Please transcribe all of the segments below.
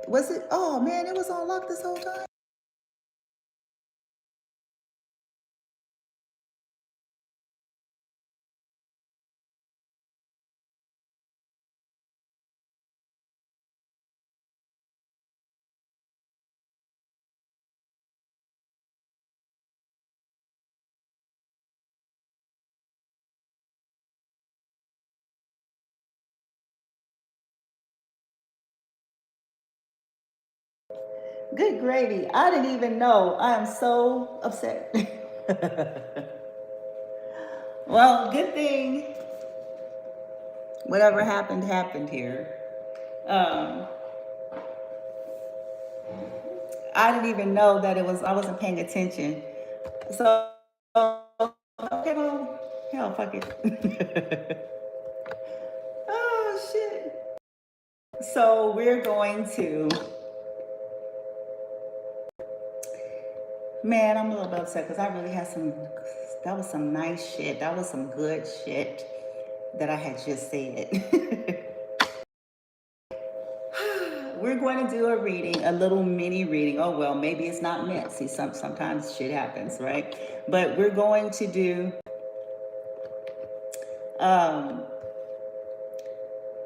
Was it? Oh man, it was on lock this whole time. Good gravy. I didn't even know. I am so upset. Well, good thing whatever happened happened here. Um, I didn't even know that it was. I wasn't paying attention. So okay, well, hell, fuck it. Oh shit. So we're going to. Man, I'm a little bit upset because I really had some. That was some nice shit. That was some good shit that I had just said. We're going to do a reading, a little mini reading. Oh well, maybe it's not meant. See, sometimes shit happens, right? But we're going to do um,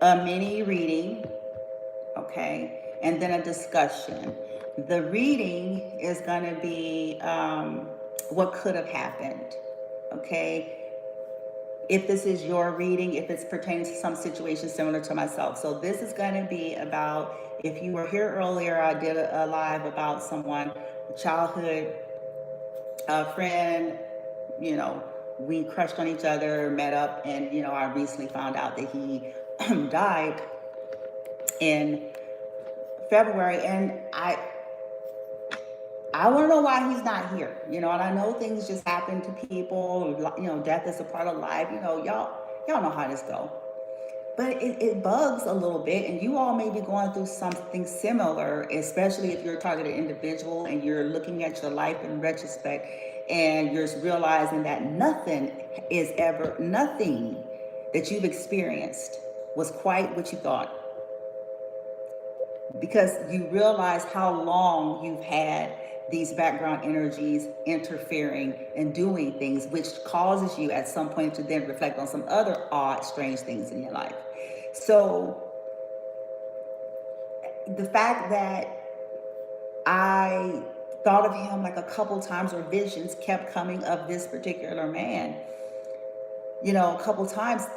a mini reading, okay, and then a discussion. The reading is going to be what could have happened, okay? If this is your reading, if it's pertaining to some situation similar to myself. So this is going to be about, if you were here earlier, I did a live about someone, childhood friend, you know, we crushed on each other, met up, and, you know, I recently found out that he died in February. And I want to know why he's not here, you know, and I know things just happen to people, you know, death is a part of life, you know, y'all know how this go. But it bugs a little bit, and you all may be going through something similar, especially if you're a targeted individual and you're looking at your life in retrospect and you're realizing that nothing that you've experienced was quite what you thought. Because you realize how long you've had these background energies interfering and doing things, which causes you at some point to then reflect on some other odd, strange things in your life. So the fact that I thought of him like a couple times, or visions kept coming of this particular man, you know, a couple times,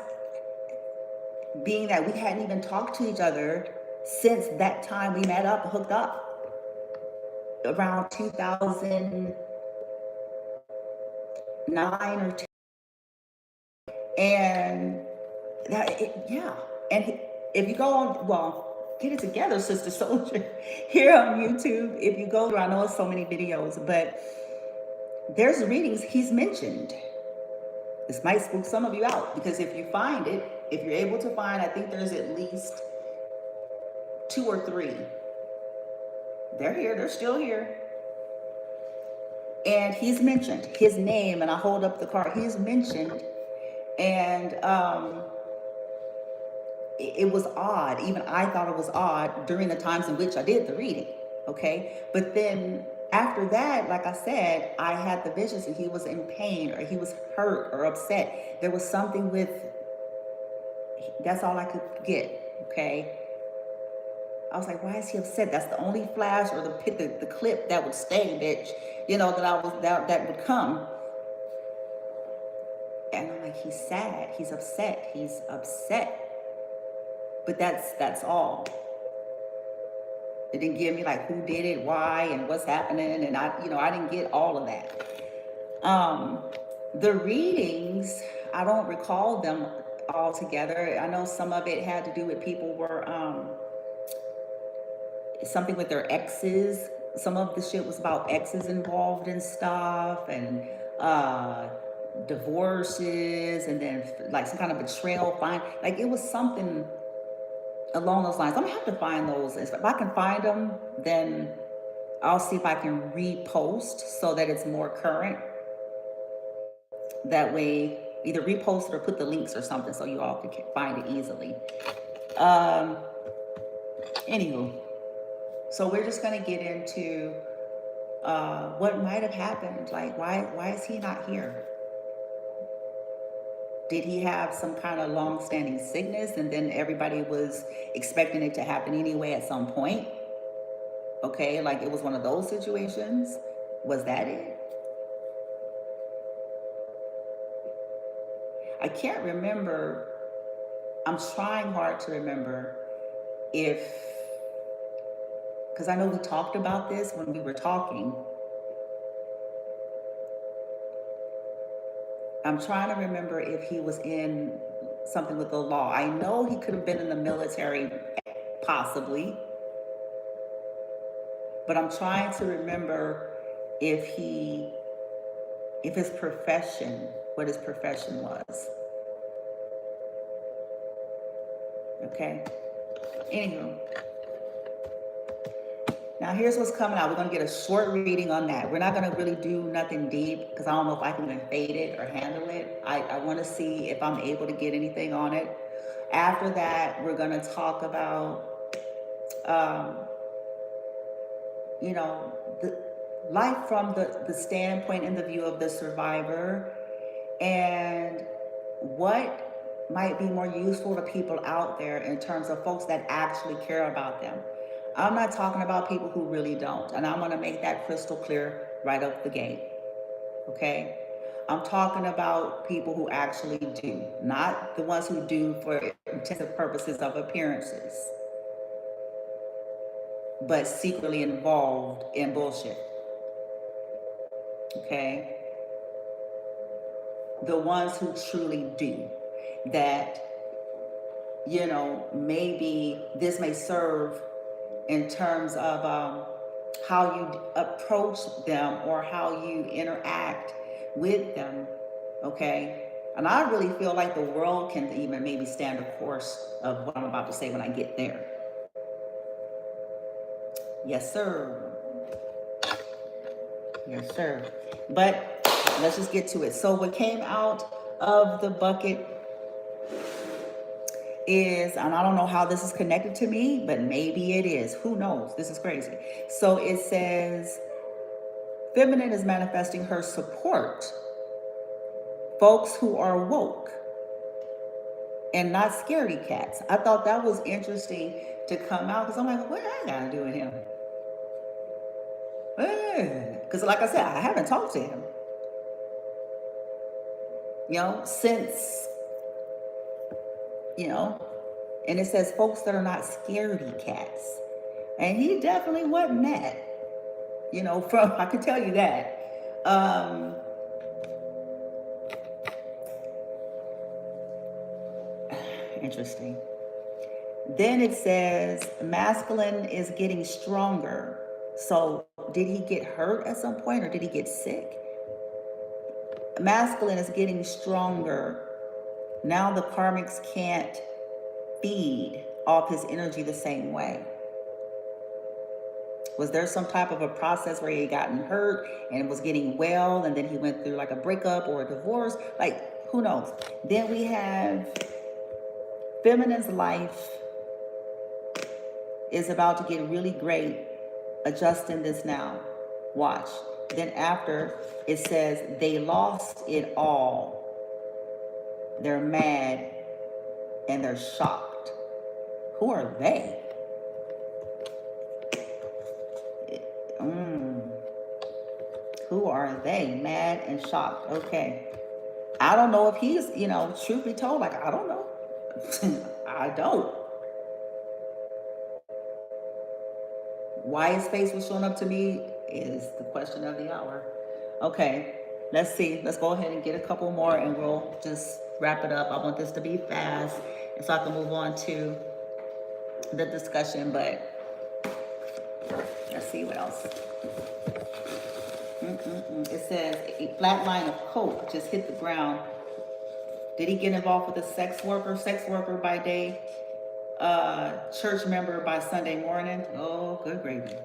being that we hadn't even talked to each other since that time we met up, hooked up around 2009 or 10. And yeah. And if you go on, well, get it together, Sister Soldier, here on YouTube. If you go through, I know it's so many videos, but there's readings he's mentioned. This might spook some of you out, because if you find it, if you're able to find, I think there's at least 2 or 3. They're here, they're still here. And he's mentioned his name, and I hold up the card. He's mentioned, and it was odd. Even I thought it was odd during the times in which I did the reading. Okay, but then after that, like I said, I had the visions, and he was in pain, or he was hurt or upset. There was something with. That's all I could get. Okay. I was like, why is he upset? That's the only flash or the clip that would stay, bitch. You know, that would come. And I'm like, he's sad, he's upset, But that's all. It didn't give me like who did it, why, and what's happening, and I didn't get all of that. The readings, I don't recall them all together. I know some of it had to do with people were something with their exes. Some of the shit was about exes involved and stuff, and divorces, and then like some kind of betrayal. Like it was something along those lines. I'm gonna have to find those. If I can find them, then I'll see if I can repost so that it's more current. That way, either repost it or put the links or something so you all can find it easily. Anywho, So we're just going to get into what might have happened. Like, why is he not here? Did he have some kind of long-standing sickness and then everybody was expecting it to happen anyway at some point? Okay, like it was one of those situations. Was that it? I can't remember. I'm trying hard to remember if, because I know we talked about this when we were talking. I'm trying to remember if he was in something with the law. I know he could have been in the military, possibly. But I'm trying to remember if his profession, what his profession was. Okay. Anywho. Now here's what's coming out. We're going to get a short reading on that. We're not going to really do nothing deep because I don't know if I can even fade it or handle it. I want to see if I'm able to get anything on it. After that, we're going to talk about, the life from the standpoint and the view of the survivor, and what might be more useful to people out there in terms of folks that actually care about them. I'm not talking about people who really don't, and I'm going to make that crystal clear right up the gate. Okay? I'm talking about people who actually do, not the ones who do for intensive purposes of appearances, but secretly involved in bullshit. Okay? The ones who truly do. That, maybe this may serve in terms of how you approach them or how you interact with them, okay? And I really feel like the world can even maybe stand the course of what I'm about to say when I get there. Yes, sir. Yes, sir. But let's just get to it. So what came out of the bucket is, and I don't know how this is connected to me, but maybe it is. Who knows? This is crazy. So it says, feminine is manifesting her support. Folks who are woke and not scaredy cats. I thought that was interesting to come out because I'm like, what I got to do with him? Because like I said, I haven't talked to him. Since, and it says folks that are not scaredy cats. And he definitely wasn't that. I can tell you that. Interesting. Then it says masculine is getting stronger. So did he get hurt at some point or did he get sick? Masculine is getting stronger. Now the karmics can't feed off his energy the same way. Was there some type of a process where he had gotten hurt and was getting well and then he went through like a breakup or a divorce? Like, who knows? Then we have feminine's life is about to get really great adjusting this now. Watch. Then after it says they lost it all. They're mad and they're shocked. Who are they? Who are they? Mad and shocked. Okay. I don't know if he's, truth be told, like, I don't know. I don't. Why his face was showing up to me is the question of the hour. Okay. Let's see. Let's go ahead and get a couple more and we'll just wrap it up. I want this to be fast and so I can move on to the discussion, but let's see what else. It says a flat line of coke just hit the ground. Did he get involved with a sex worker? Sex worker by day, church member by Sunday morning. Oh, good gravy.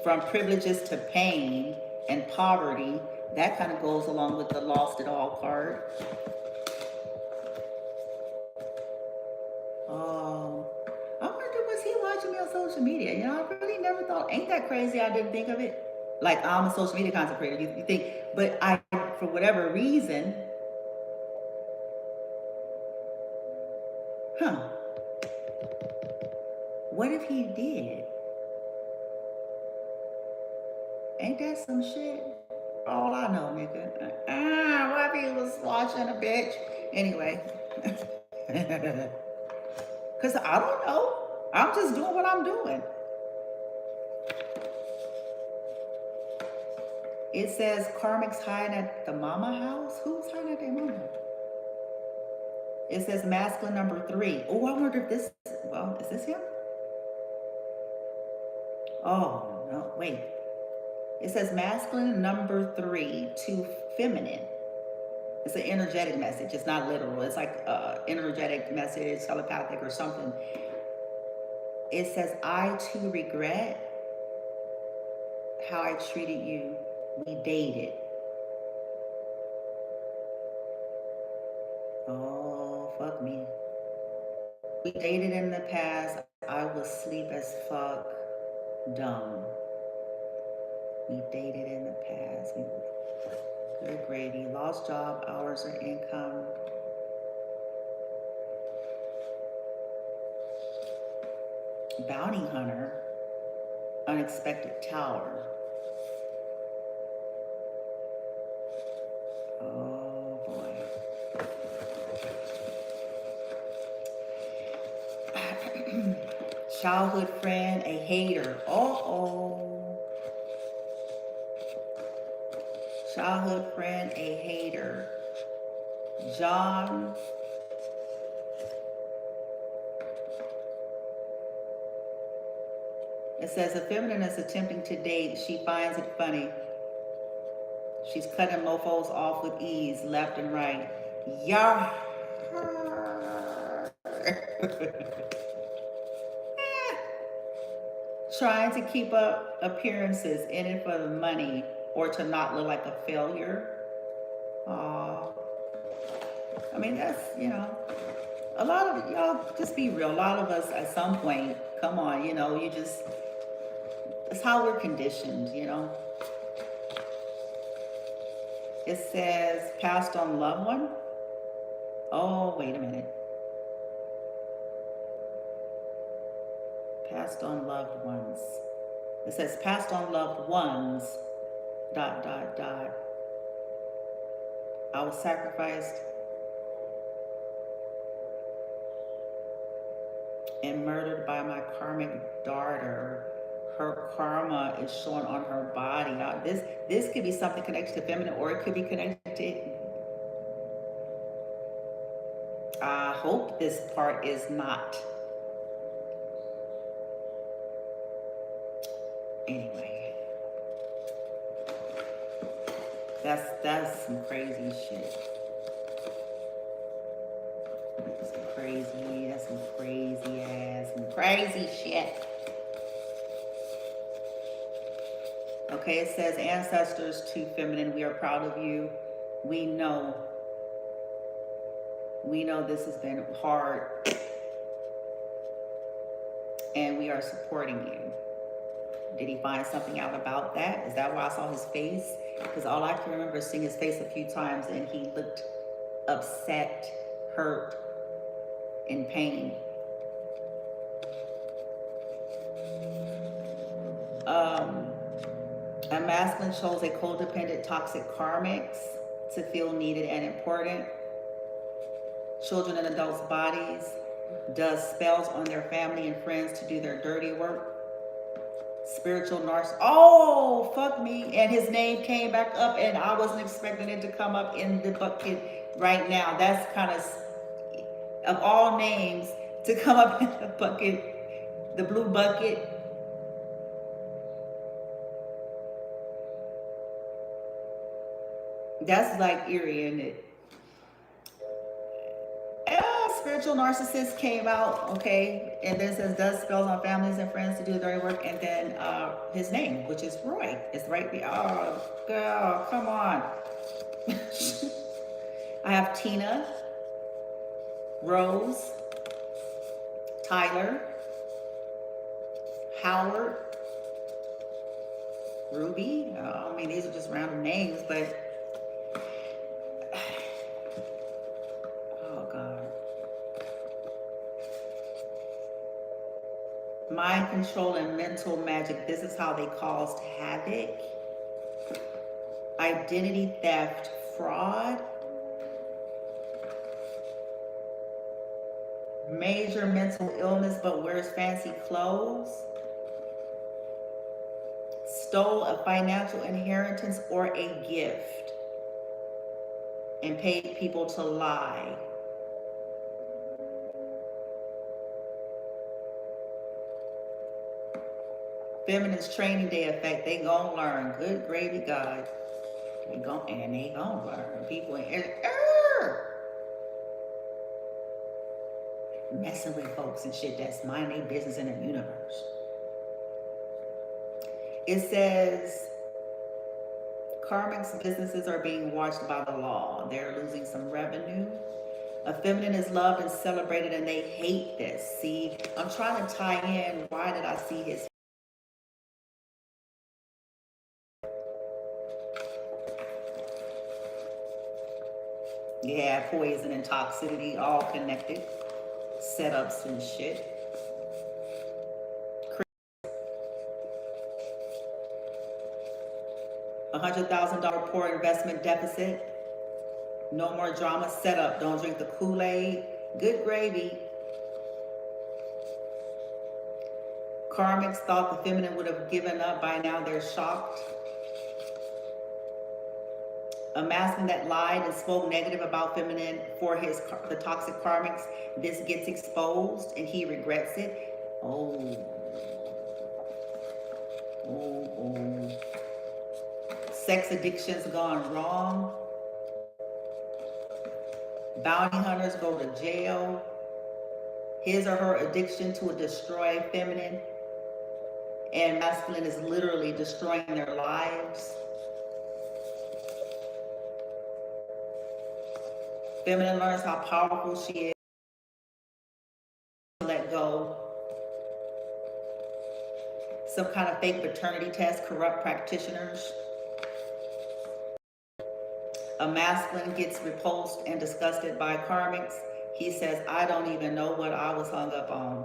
From privileges to pain and poverty. That kind of goes along with the lost it all card. I wonder, was social media. You know, I really never thought, ain't that crazy? I didn't think of it. Like, I'm a social media content creator, you think, but I, for whatever reason, what if he did? Ain't that some shit? All I know, nigga. What if he was watching a bitch? Anyway. Because I don't know. I'm just doing what I'm doing. It says karmic's hiding at the mama house. Who's hiding at their mama house? It says masculine number 3. Oh, I wonder if this, well, is this him? Oh, no, wait. It says masculine number 3 to feminine. It's an energetic message. It's not literal. It's like an energetic message, telepathic or something. It says, I too regret how I treated you. We dated. Oh, fuck me. We dated in the past. I was sleep as fuck. Dumb. We dated in the past. Good gravy. Lost job, hours, or income. Bounty hunter. Unexpected tower. Oh boy. Childhood friend, a hater. Uh-oh. Childhood friend, a hater. John. It says a feminine is attempting to date. She finds it funny. She's cutting mofos off with ease, left and right. Yeah. Trying to keep up appearances, in it for the money or to not look like a failure. I mean, that's, you know, a lot of y'all, just be real. A lot of us at some point, come on, you know, you just, it's how we're conditioned, you know. It says passed on loved one. Oh, wait a minute. Passed on loved ones. It says passed on loved ones, ... I was sacrificed and murdered by my karmic daughter. Her karma is shown on her body. Now, this could be something connected to feminine, or it could be connected to, I hope this part is not. Anyway, that's some crazy shit. That's some crazy shit. Okay, it says ancestors to feminine, we are proud of you. We know this has been hard, and we are supporting you. Did he find something out about that? Is that why I saw his face? Because all I can remember is seeing his face a few times, and he looked upset, hurt, in pain. A masculine chose a codependent, toxic karmics to feel needed and important. Children and adults' bodies, does spells on their family and friends to do their dirty work. Spiritual narcissist. Oh, fuck me. And his name came back up, and I wasn't expecting it to come up in the bucket right now. That's kind of all names, to come up in the bucket, the blue bucket. That's like eerie, isn't it? Spiritual narcissist came out, okay, and then says does spells on families and friends to do dirty work, and then his name, which is Roy, is right there. Oh, girl, come on. I have Tina, Rose, Tyler, Howard, Ruby. I mean, these are just random names, but oh God. Mind control and mental magic. This is how they caused havoc. Identity theft, fraud. Major mental illness but wears fancy clothes. Stole a financial inheritance or a gift and paid people to lie. Feminine's training day effect. They gonna learn. Good gravy, God. They gonna learn. People in messing with folks and shit that's minding their business in the universe. It says karmic's businesses are being watched by the law. They're losing some revenue. A feminine is loved and celebrated, and they hate this. See, I'm trying to tie in. Why did I see his? Yeah, poison and toxicity, all connected. Setups and shit. $100,000 poor investment deficit. No more drama. Setup. Don't drink the Kool-Aid. Good gravy. Karmics thought the feminine would have given up by now. They're shocked. A masculine that lied and spoke negative about feminine for the toxic karmics. This gets exposed and he regrets it. Oh. Sex addictions gone wrong. Bounty hunters go to jail. His or her addiction to a destroyed feminine and masculine is literally destroying their lives. Feminine learns how powerful she is. Let go. Some kind of fake paternity test, corrupt practitioners. A masculine gets repulsed and disgusted by karmics. He says, I don't even know what I was hung up on.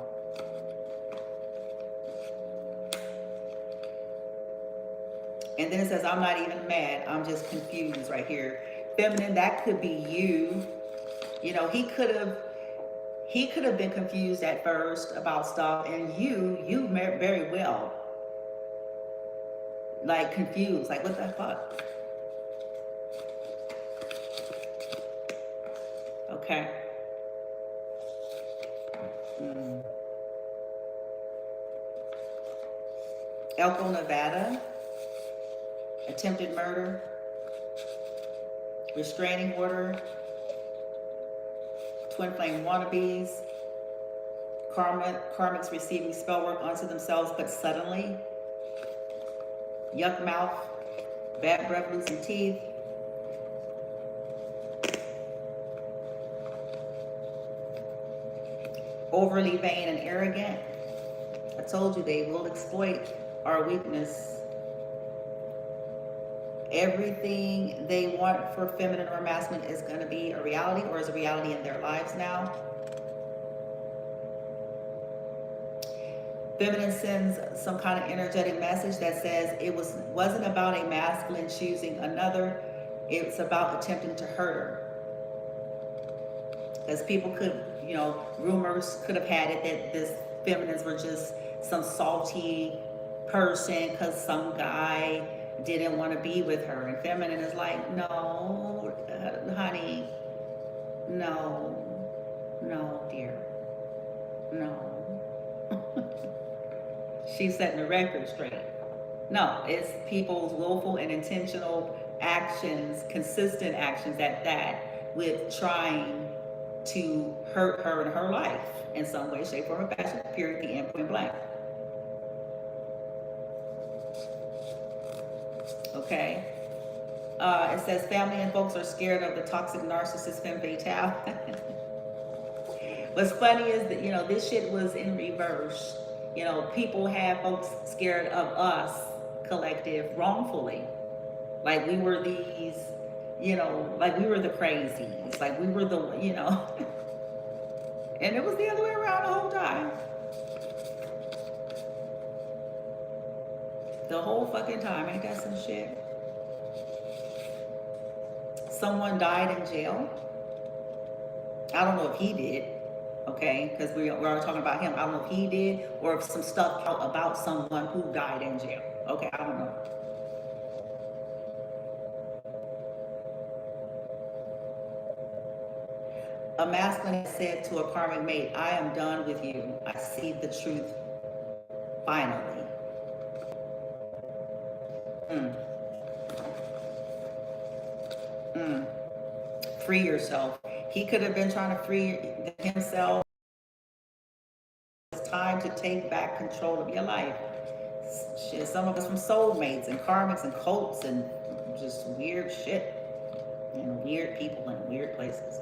And then it says, I'm not even mad. I'm just confused right here. Feminine, that could be you. You know, he could have been confused at first about stuff, and you very well, like, confused, like, what the fuck? Okay. Elko, Nevada. Attempted murder. Restraining order. Twin flame wannabes. Karmics receiving spell work onto themselves, but suddenly. Yuck mouth. Bad breath, losing teeth. Overly vain and arrogant. I told you they will exploit our weakness. Everything they want for feminine or masculine is going to be a reality, or is a reality in their lives now. Feminine sends some kind of energetic message that says it wasn't about a masculine choosing another. It's about attempting to hurt her. Because people could, you know, rumors could have had it that this feminines were just some salty person because some guy didn't want to be with her. And feminine is like, no, honey, no, dear, no. She's setting the record straight. No, it's people's willful and intentional actions, consistent actions at that, with trying to hurt her in her life in some way, shape, form, or fashion, period, and point blank. Okay. It says family and folks are scared of the toxic narcissist femme fatale. What's funny is that, you know, this shit was in reverse. You know, people have folks scared of us, collective, wrongfully. Like we were these, you know, like we were the crazies, like we were the, you know, and it was the other way around the whole time. The whole fucking time. Ain't that some shit? Someone died in jail. I don't know if he did, okay, because we're already talking about him. I don't know if he did or if some stuff out about someone who died in jail. Okay, I don't know. A masculine said to a karmic mate, I am done with you. I see the truth finally. Mm. Mm. Free yourself. He could have been trying to free himself. It's time to take back control of your life. Shit, some of us from soulmates and karmics and cults and just weird shit and weird people in weird places.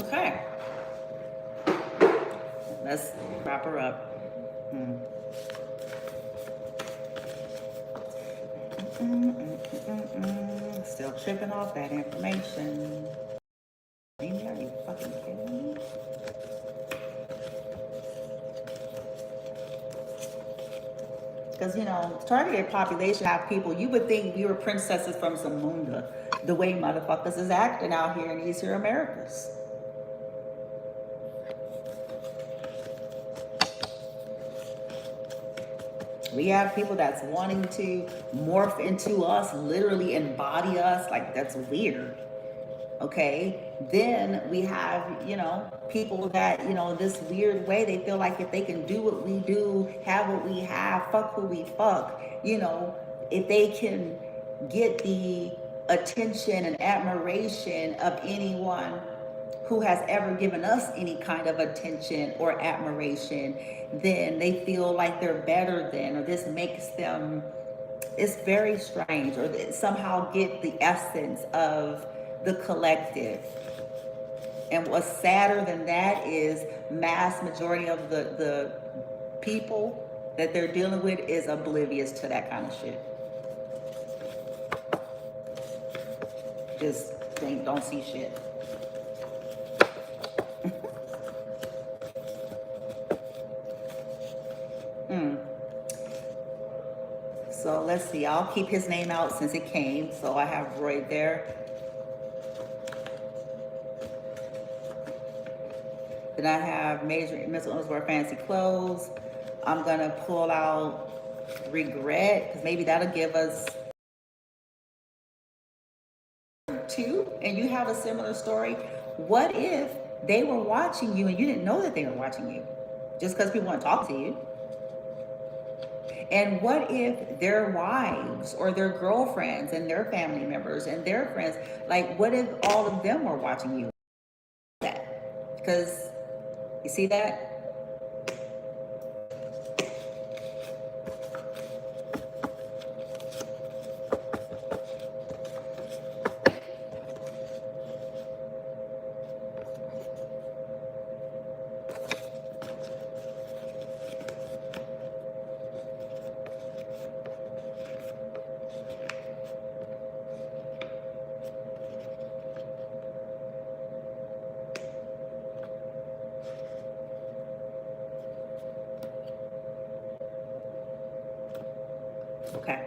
Okay. Let's wrap her up. Still tripping off that information. Amy, are you fucking kidding me? Because, you know, targeted population have people, you would think we were princesses from Zamunda, the way motherfuckers is acting out here in these here Americas. We have people that's wanting to morph into us, literally embody us. Like, that's weird. Okay, then we have, you know, people that, you know, this weird way, they feel like if they can do what we do, have what we have, fuck who we fuck, you know, if they can get the attention and admiration of anyone who has ever given us any kind of attention or admiration, then they feel like they're better than, or this makes them, it's very strange, or they somehow get the essence of the collective. And what's sadder than that is mass majority of the people that they're dealing with is oblivious to that kind of shit. Just don't see shit. So let's see, I'll keep his name out since it came. So I have Roy there. Then I have major mental illness wear fancy clothes. I'm gonna pull out regret, because maybe that'll give us two, and you have a similar story. What if they were watching you and you didn't know that they were watching you just because people want to talk to you? And what if their wives or their girlfriends and their family members and their friends, like what if all of them were watching you? That, because you see that? Okay.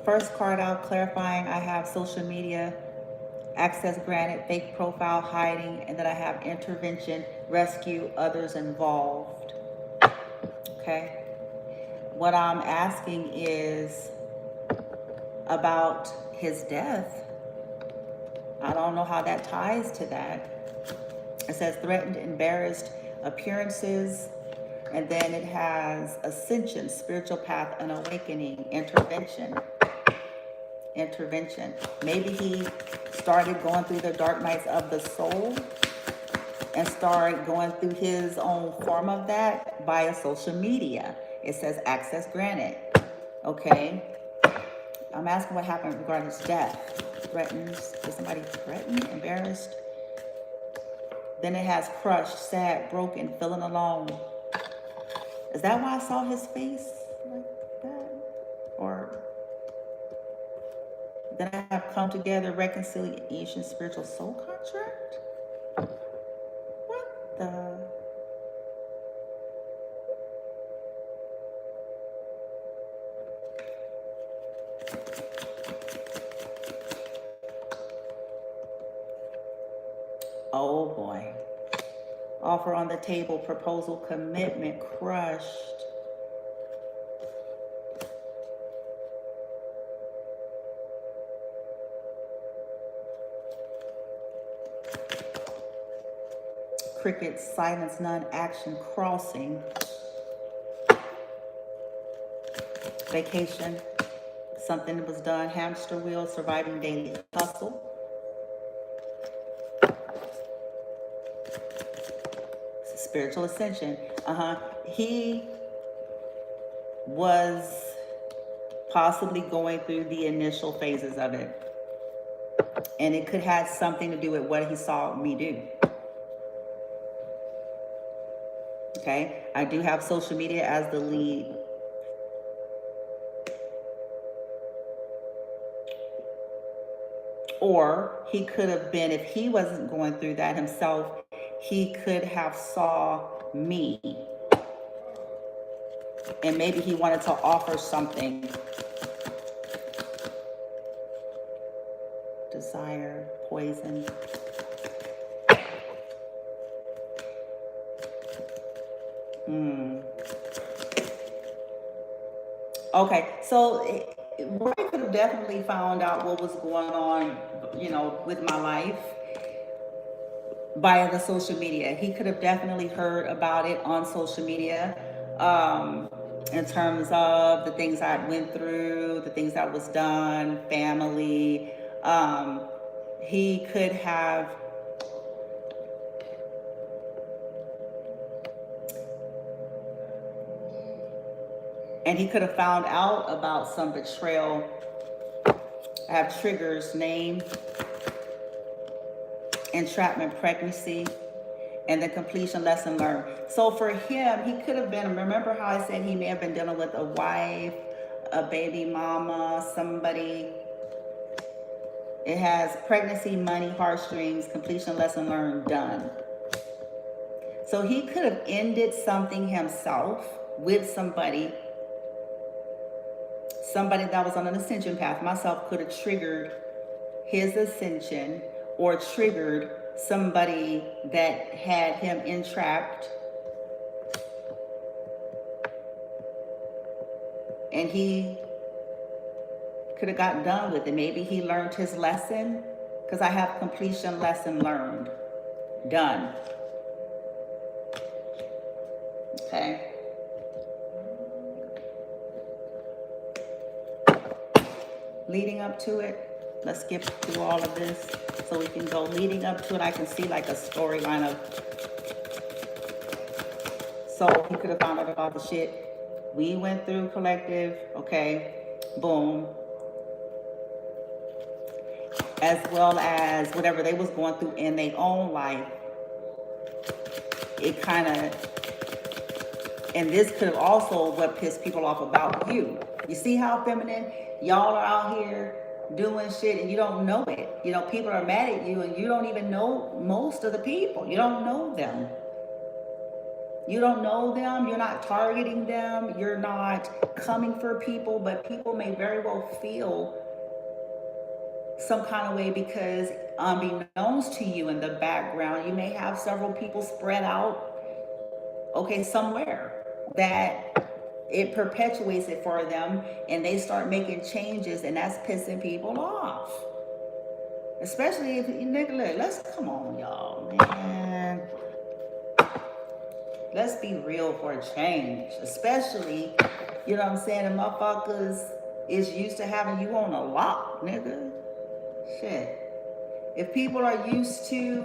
First card out, clarifying, I have social media, access granted, fake profile, hiding, and then I have intervention, rescue, others involved. Okay. What I'm asking is about his death. I don't know how that ties to that. It says threatened, embarrassed appearances, and then it has ascension, spiritual path, and awakening, intervention. Maybe he started going through the dark nights of the soul and started going through his own form of that via social media. It says access granted. Okay. I'm asking what happened regarding his death. Threatens. Is somebody threatened? Embarrassed? Then it has crushed, sad, broken, feeling alone. Is that why I saw his face like that? Or then I have come together, reconciliation, spiritual soul contract? What the? Oh boy. Offer on the table, proposal, commitment, crushed. Cricket, silence, none, action, crossing. Vacation, something that was done, hamster wheel, surviving daily hustle. Spiritual ascension. He was possibly going through the initial phases of it. And it could have something to do with what he saw me do. Okay, I do have social media as the lead. Or he could have been, if he wasn't going through that himself, he could have saw me. And maybe he wanted to offer something. Desire, poison. Okay, so Roy could have definitely found out what was going on, with my life via the social media. He could have definitely heard about it on social media, in terms of the things I went through, the things that was done, family. He could have and he could have found out about some betrayal. I have triggers, name, entrapment, pregnancy, and the completion, lesson learned. So for him, he could have been, remember how I said he may have been dealing with a wife, a baby mama, somebody. It has pregnancy, money, heartstrings, completion, lesson learned, done. So he could have ended something himself with somebody that was on an ascension path. Myself could have triggered his ascension or triggered somebody that had him entrapped. And he could have got done with it. Maybe he learned his lesson, because I have completion, lesson learned, done. Okay. Leading up to it, let's skip through all of this so we can go leading up to it. I can see like a storyline of, so he could have found out about the shit we went through collective, okay, boom, as well as whatever they was going through in their own life. It kind of, and this could have also what pissed people off about you. You see how feminine y'all are out here doing shit and you don't know it. People are mad at you and you don't even know most of the people. You don't know them. You don't know them, you're not targeting them, you're not coming for people, but people may very well feel some kind of way because unbeknownst to you in the background, you may have several people spread out, okay, somewhere that it perpetuates it for them and they start making changes, and that's pissing people off. Especially if, nigga, look, let's, come on, y'all, man. Let's be real for a change. Especially, you know what I'm saying, the motherfuckers is used to having you on a lock, nigga. Shit. If people are used to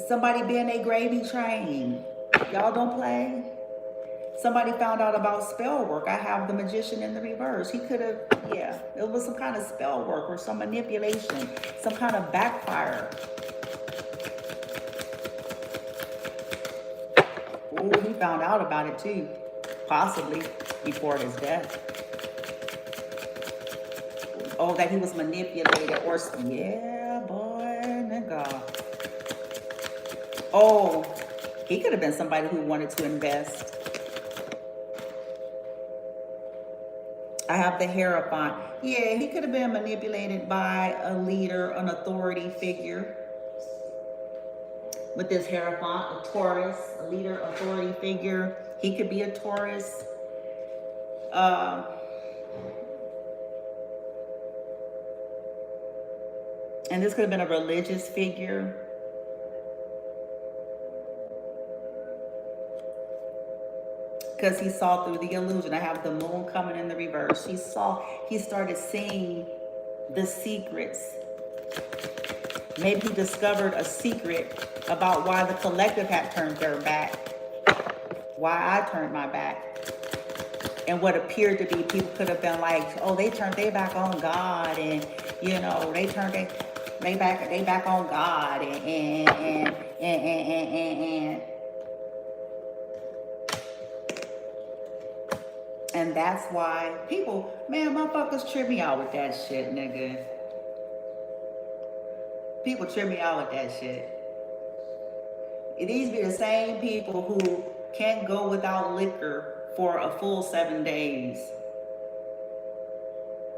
somebody being a gravy train, y'all don't play. Somebody found out about spell work. I have the magician in the reverse. He could have, yeah, it was some kind of spell work or some manipulation, some kind of backfire. Ooh, he found out about it too, possibly before his death. Oh, that he was manipulated or, yeah, boy, nigga. Oh, he could have been somebody who wanted to invest. I have the Hierophant. Yeah, he could have been manipulated by a leader, an authority figure. With this Hierophant, a Taurus, a leader, authority figure. He could be a Taurus. And this could have been a religious figure. Because he saw through the illusion. I have the moon coming in the reverse. He started seeing the secrets. Maybe he discovered a secret about why the collective had turned their back, why I turned my back. And what appeared to be, people could have been like, oh, they turned their back on God, and you know, they turned they back on God, and and that's why people, man, motherfuckers trip me out with that shit, nigga. People trip me out with that shit. These be the same people who can't go without liquor for a full 7 days.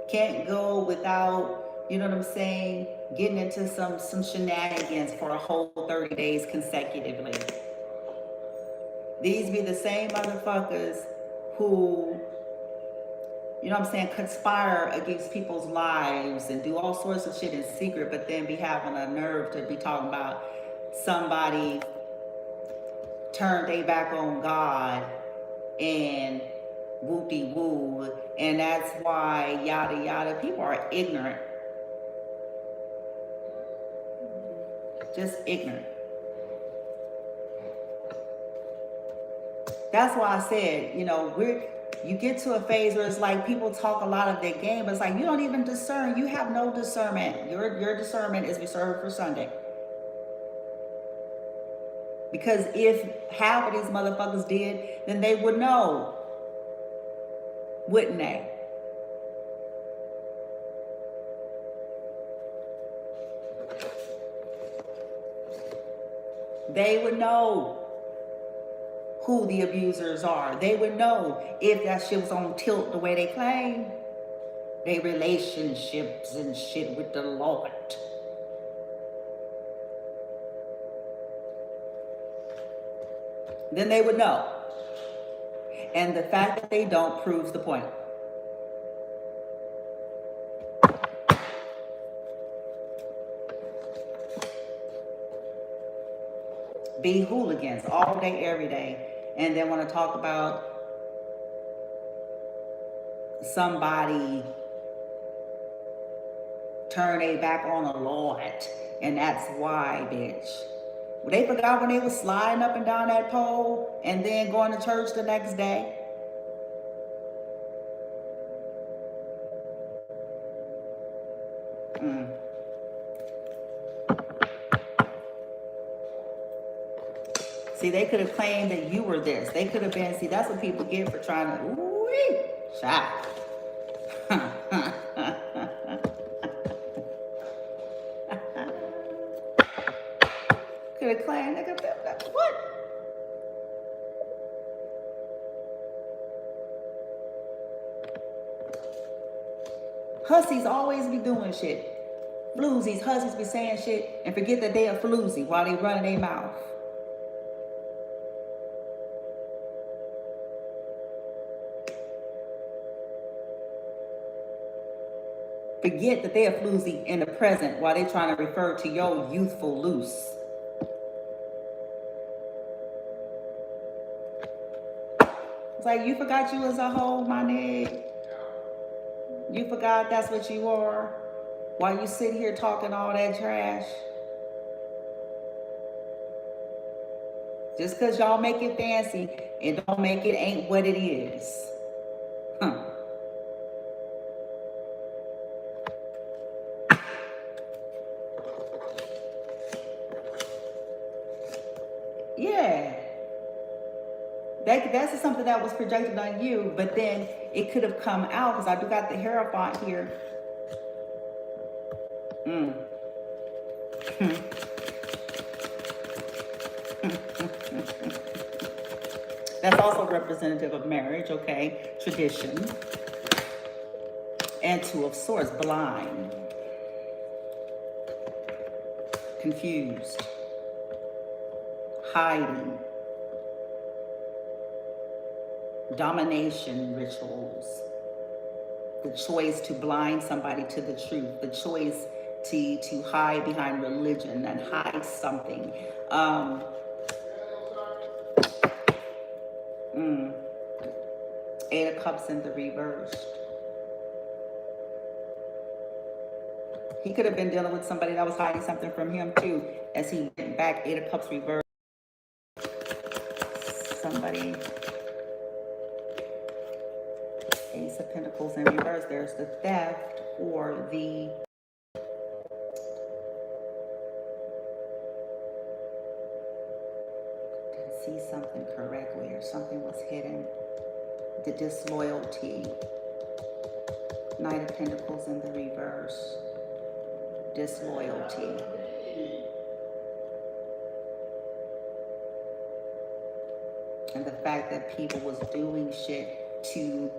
Can't go without, you know what I'm saying, getting into some shenanigans for a whole 30 days consecutively. These be the same motherfuckers who, you know what I'm saying, conspire against people's lives and do all sorts of shit in secret, but then be having a nerve to be talking about somebody turned their back on God and woo-de-woo, and that's why yada yada. People are ignorant. Just ignorant. That's why I said, you know, you get to a phase where it's like people talk a lot of their game, but it's like you don't even discern. You have no discernment. Your discernment is reserved for Sunday. Because if half of these motherfuckers did, then they would know, wouldn't they? They would know who the abusers are. They would know if that shit was on tilt the way they claim. They relationships and shit with the Lord. Then they would know. And the fact that they don't proves the point. Be hooligans all day, every day. And then want to talk about somebody turn their back on the Lord. And that's why, bitch. They forgot when they was sliding up and down that pole and then going to church the next day. See, they could have claimed that you were this. They could have been, see, that's what people get for trying to, ooh, shot. could have claimed, nigga, what? Hussies always be doing shit. Floozies, hussies be saying shit and forget that they a floozy while they running their mouth. Forget that they a floozy in the present while they trying to refer to your youthful loose. It's like, you forgot you was a hoe, my nigga. You forgot that's what you are while you sit here talking all that trash. Just because y'all make it fancy, it don't make it ain't what it is. Huh. Yeah. That's something that was projected on you, but then it could have come out, because I do got the Hierophant here. That's also representative of marriage, okay? Tradition. And Two of Swords, blind. Confused. Hiding. Domination rituals. The choice to blind somebody to the truth. The choice to hide behind religion and hide something. Eight of Cups in the reverse. He could have been dealing with somebody that was hiding something from him too, as he went back. Eight of Cups reverse. Somebody. Ace of Pentacles in reverse. There's the theft or the didn't see something correctly, or something was hidden. The disloyalty. Knight of Pentacles in the reverse. Disloyalty. And the fact that people was doing shit to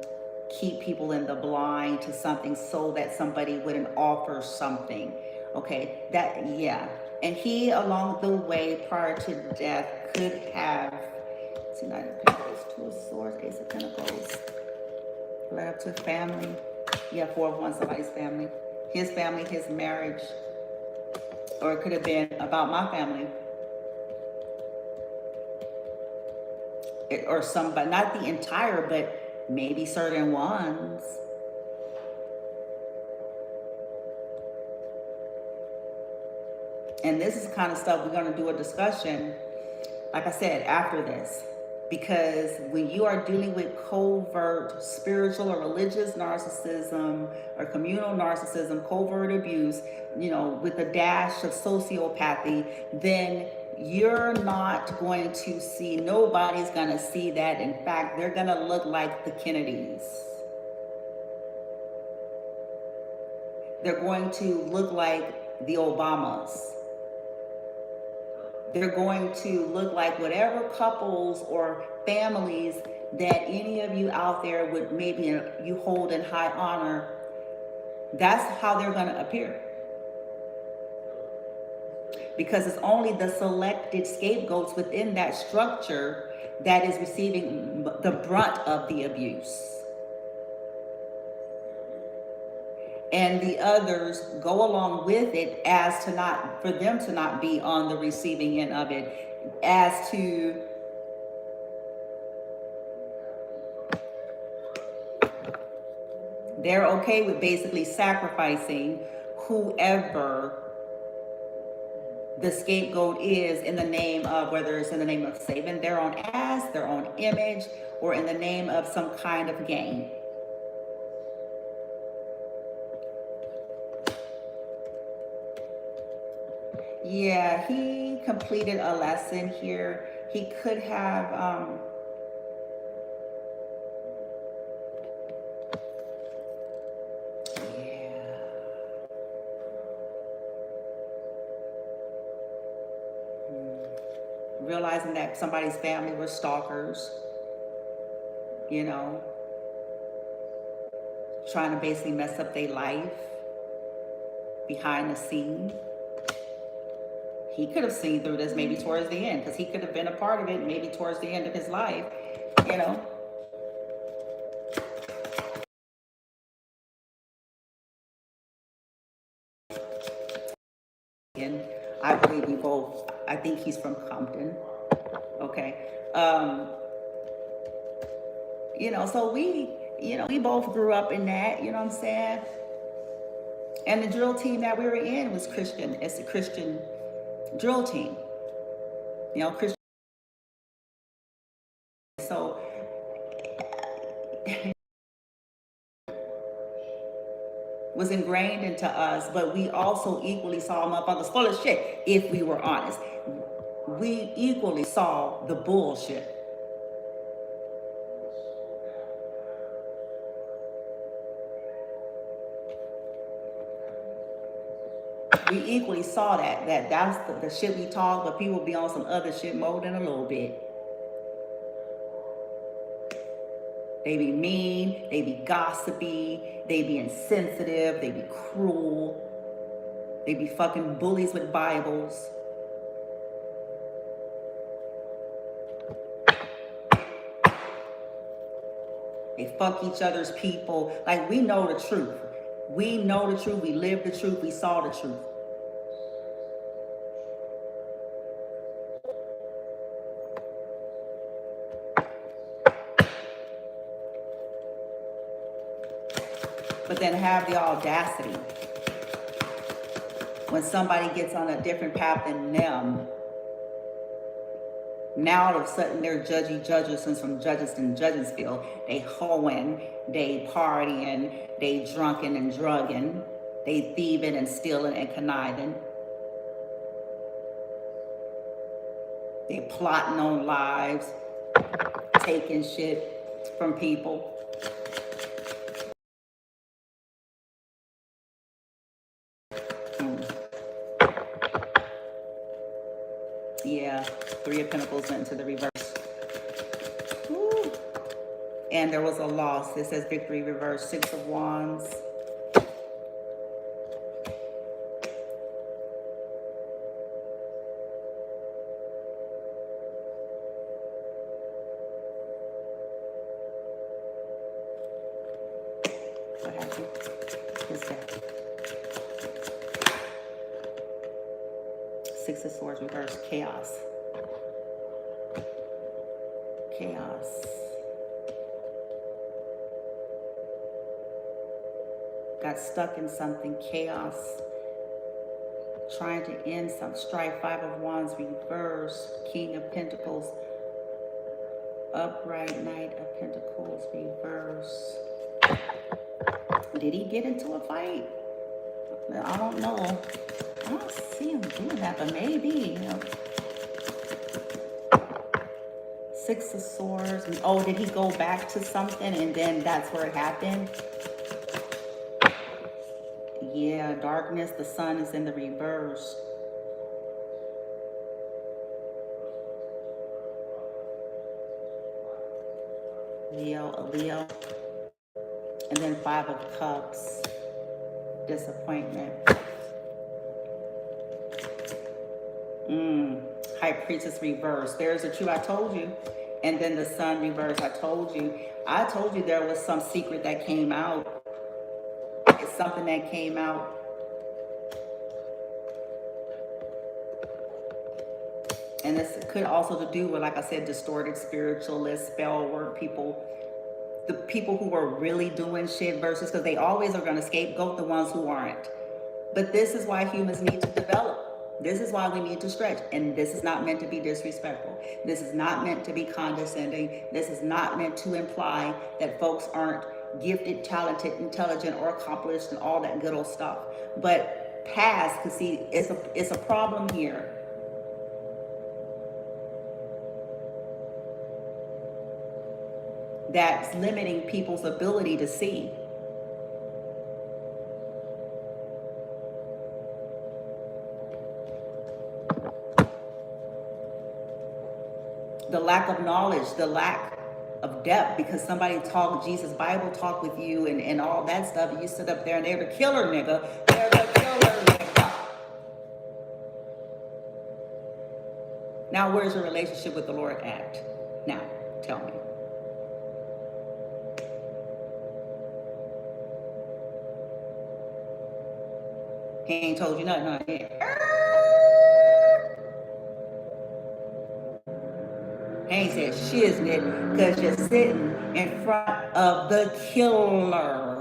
keep people in the blind to something so that somebody wouldn't offer something. Okay, that, yeah. And he, along the way, prior to death, could have, see, Knight of Pentacles, Two of Swords, Ace of Pentacles, led up to family. Yeah, Four of Wands, somebody's family. His family, his marriage. Or it could have been about my family. Or somebody, not the entire, but maybe certain ones. And this is the kind of stuff we're going to do a discussion, like I said, after this. Because when you are dealing with covert spiritual or religious narcissism or communal narcissism, covert abuse, you know, with a dash of sociopathy, then you're not going to see, nobody's going to see that. In fact, they're going to look like the Kennedys. They're going to look like the Obamas. They're going to look like whatever couples or families that any of you out there would maybe you hold in high honor. That's how they're going to appear. Because it's only the selected scapegoats within that structure that is receiving the brunt of the abuse. And the others go along with it as to not, for them to not be on the receiving end of it, as to they're okay with basically sacrificing whoever the scapegoat is in the name of, whether it's in the name of saving their own ass, their own image, or in the name of some kind of gain. Yeah, he completed a lesson here. He could have, realizing that somebody's family were stalkers, you know, trying to basically mess up their life behind the scene. He could have seen through this maybe towards the end, because he could have been a part of it maybe towards the end of his life, you know. And I believe we both, I think he's from Compton, okay. You know, so we, you know, we both grew up in that, you know what I'm saying? And the drill team that we were in was Christian. It's a Christian drill team, you know, Christian. So was ingrained into us, but we also equally saw motherfuckers full of shit, if we were honest. We equally saw the bullshit. We equally saw that's the shit we talk, but people be on some other shit more than a little bit. They be mean, they be gossipy, they be insensitive, they be cruel, they be fucking bullies with Bibles. They fuck each other's people. Like, we know the truth. We know the truth, we live the truth, we saw the truth. But then have the audacity, when somebody gets on a different path than them, now all of a sudden they're judgy judges, since from judges in Judgesville. They hoeing, they partying, they drunken and drugging, they thieving and stealing and conniving. They plotting on lives, taking shit from people. Yeah, Three of Pentacles went into the reverse. Woo. And there was a loss. It says victory reverse. Six of Wands. What happened? His death. Six of Swords reverse. Chaos. Chaos. Got stuck in something. Chaos. Trying to end some strife. Five of Wands reverse. King of Pentacles. Upright. Knight of Pentacles reverse. Did he get into a fight? I don't know. I don't see him doing that, but maybe, you know. Six of Swords. Oh, did he go back to something and then that's where it happened? Yeah, darkness. The sun is in the reverse. A Leo. And then Five of Cups. Disappointment. High Priestess reverse. There's a truth. I told you. And then the Sun reverse. I told you. I told you there was some secret that came out. It's something that came out. And this could also to do with, like I said, distorted spiritualists, spell work people, the people who are really doing shit versus, because they always are going to scapegoat the ones who aren't. But this is why humans need to develop. This is why we need to stretch. And this is not meant to be disrespectful. This is not meant to be condescending. This is not meant to imply that folks aren't gifted, talented, intelligent, or accomplished and all that good old stuff. But past, because see, it's a problem here. That's limiting people's ability to see. The lack of knowledge, the lack of depth, because somebody talk Jesus Bible talk with you and all that stuff, and you sit up there and they're the killer nigga. They're the killer nigga. Now where's your relationship with the Lord at? Now, tell me. He ain't told you nothing, huh? He ain't said shiznit because you're sitting in front of the killer.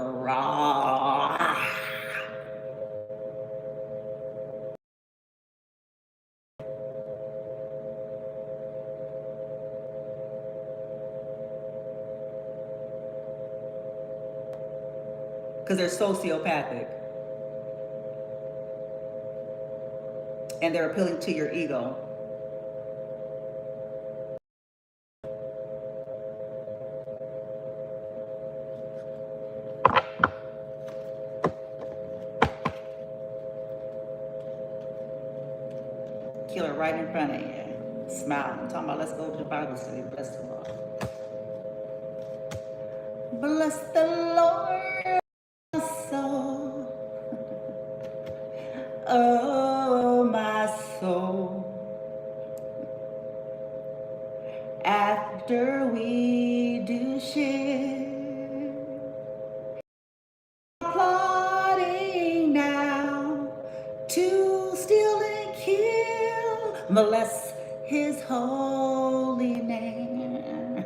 Because they're sociopathic. And they're appealing to your ego. Killer right in front of you. Smile. I'm talking about let's go to the Bible study. Bless the Lord. Bless the Lord, my soul. Oh, my soul. After we do share, plotting now to steal and kill, molest his holy name.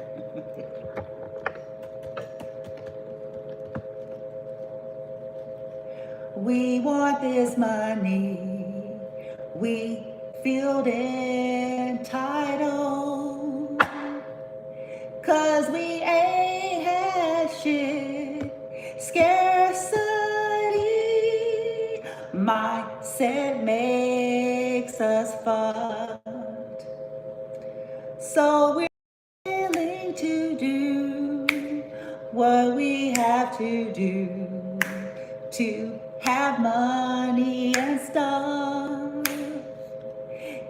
We want this money. We feel entitled. 'Cause we ain't had shit. Scarcity mindset makes us fucked. So we're willing to do what we have to do to have money and stuff,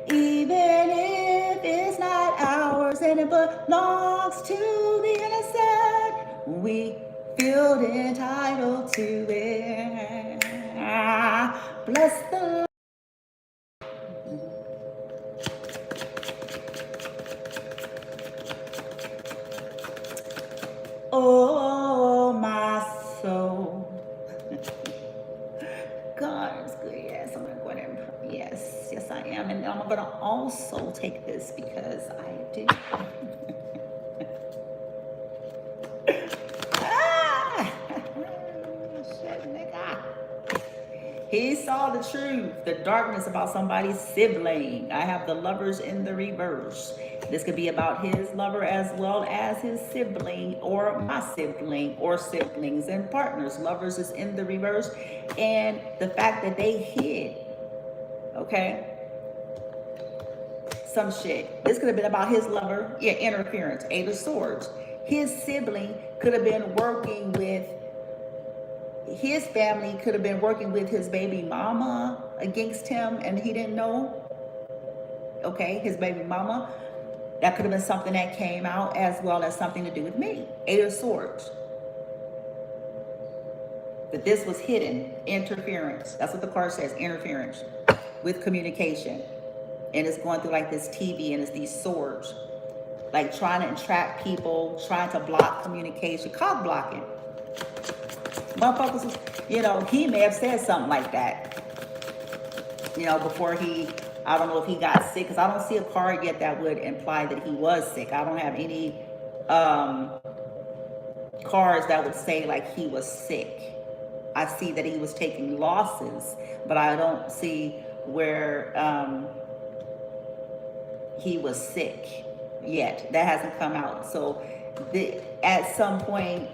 even if it's not ours and it belongs to the innocent. We feel entitled to it. Bless the Lord. Oh, my soul. God is good. Yes, I'm going to go ahead and yes, I am. And I'm going to also take this because I do. Shit, nigga. He saw the truth, the darkness about somebody's sibling. I have the lovers in the reverse. This could be about his lover as well as his sibling or my sibling or siblings and partners. Lovers is in the reverse. And the fact that they hid, okay, some shit. This could have been about his lover. Yeah, interference, 8 of Swords. His sibling could have been working with, his family could have been working with his baby mama against him and he didn't know. Okay, his baby mama. That could have been something that came out as well as something to do with me. 8 of Swords. That this was hidden. Interference. That's what the card says. Interference with communication. And it's going through like this TV and it's these swords. Like trying to entrap people, trying to block communication. Cock blocking. Motherfuckers, you know, he may have said something like that. You know, before he, I don't know if he got sick, because I don't see a card yet that would imply that he was sick. I don't have any cards that would say like he was sick. I see that he was taking losses, but I don't see where he was sick yet. That hasn't come out. So at some point,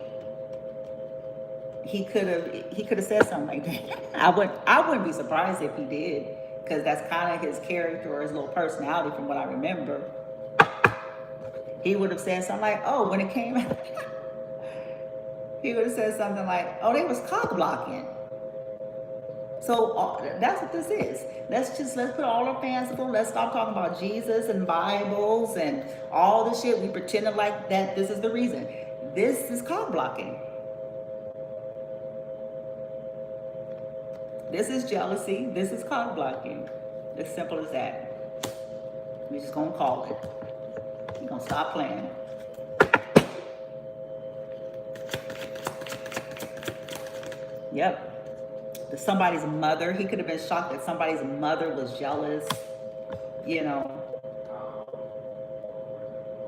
he could have said something like that. I wouldn't be surprised if he did, because that's kind of his character or his little personality from what I remember. He would have said something like, oh, when it came out, he would have said something like, oh, they was cock blocking. So that's what this is. Let's put all our fanciful. Let's stop talking about Jesus and Bibles and all the shit. We pretended like that this is the reason. This is cock blocking. This is jealousy. This is cock blocking. As simple as that. We're just gonna call it. We're gonna stop playing. Yep. Somebody's mother, he could have been shocked that somebody's mother was jealous, you know.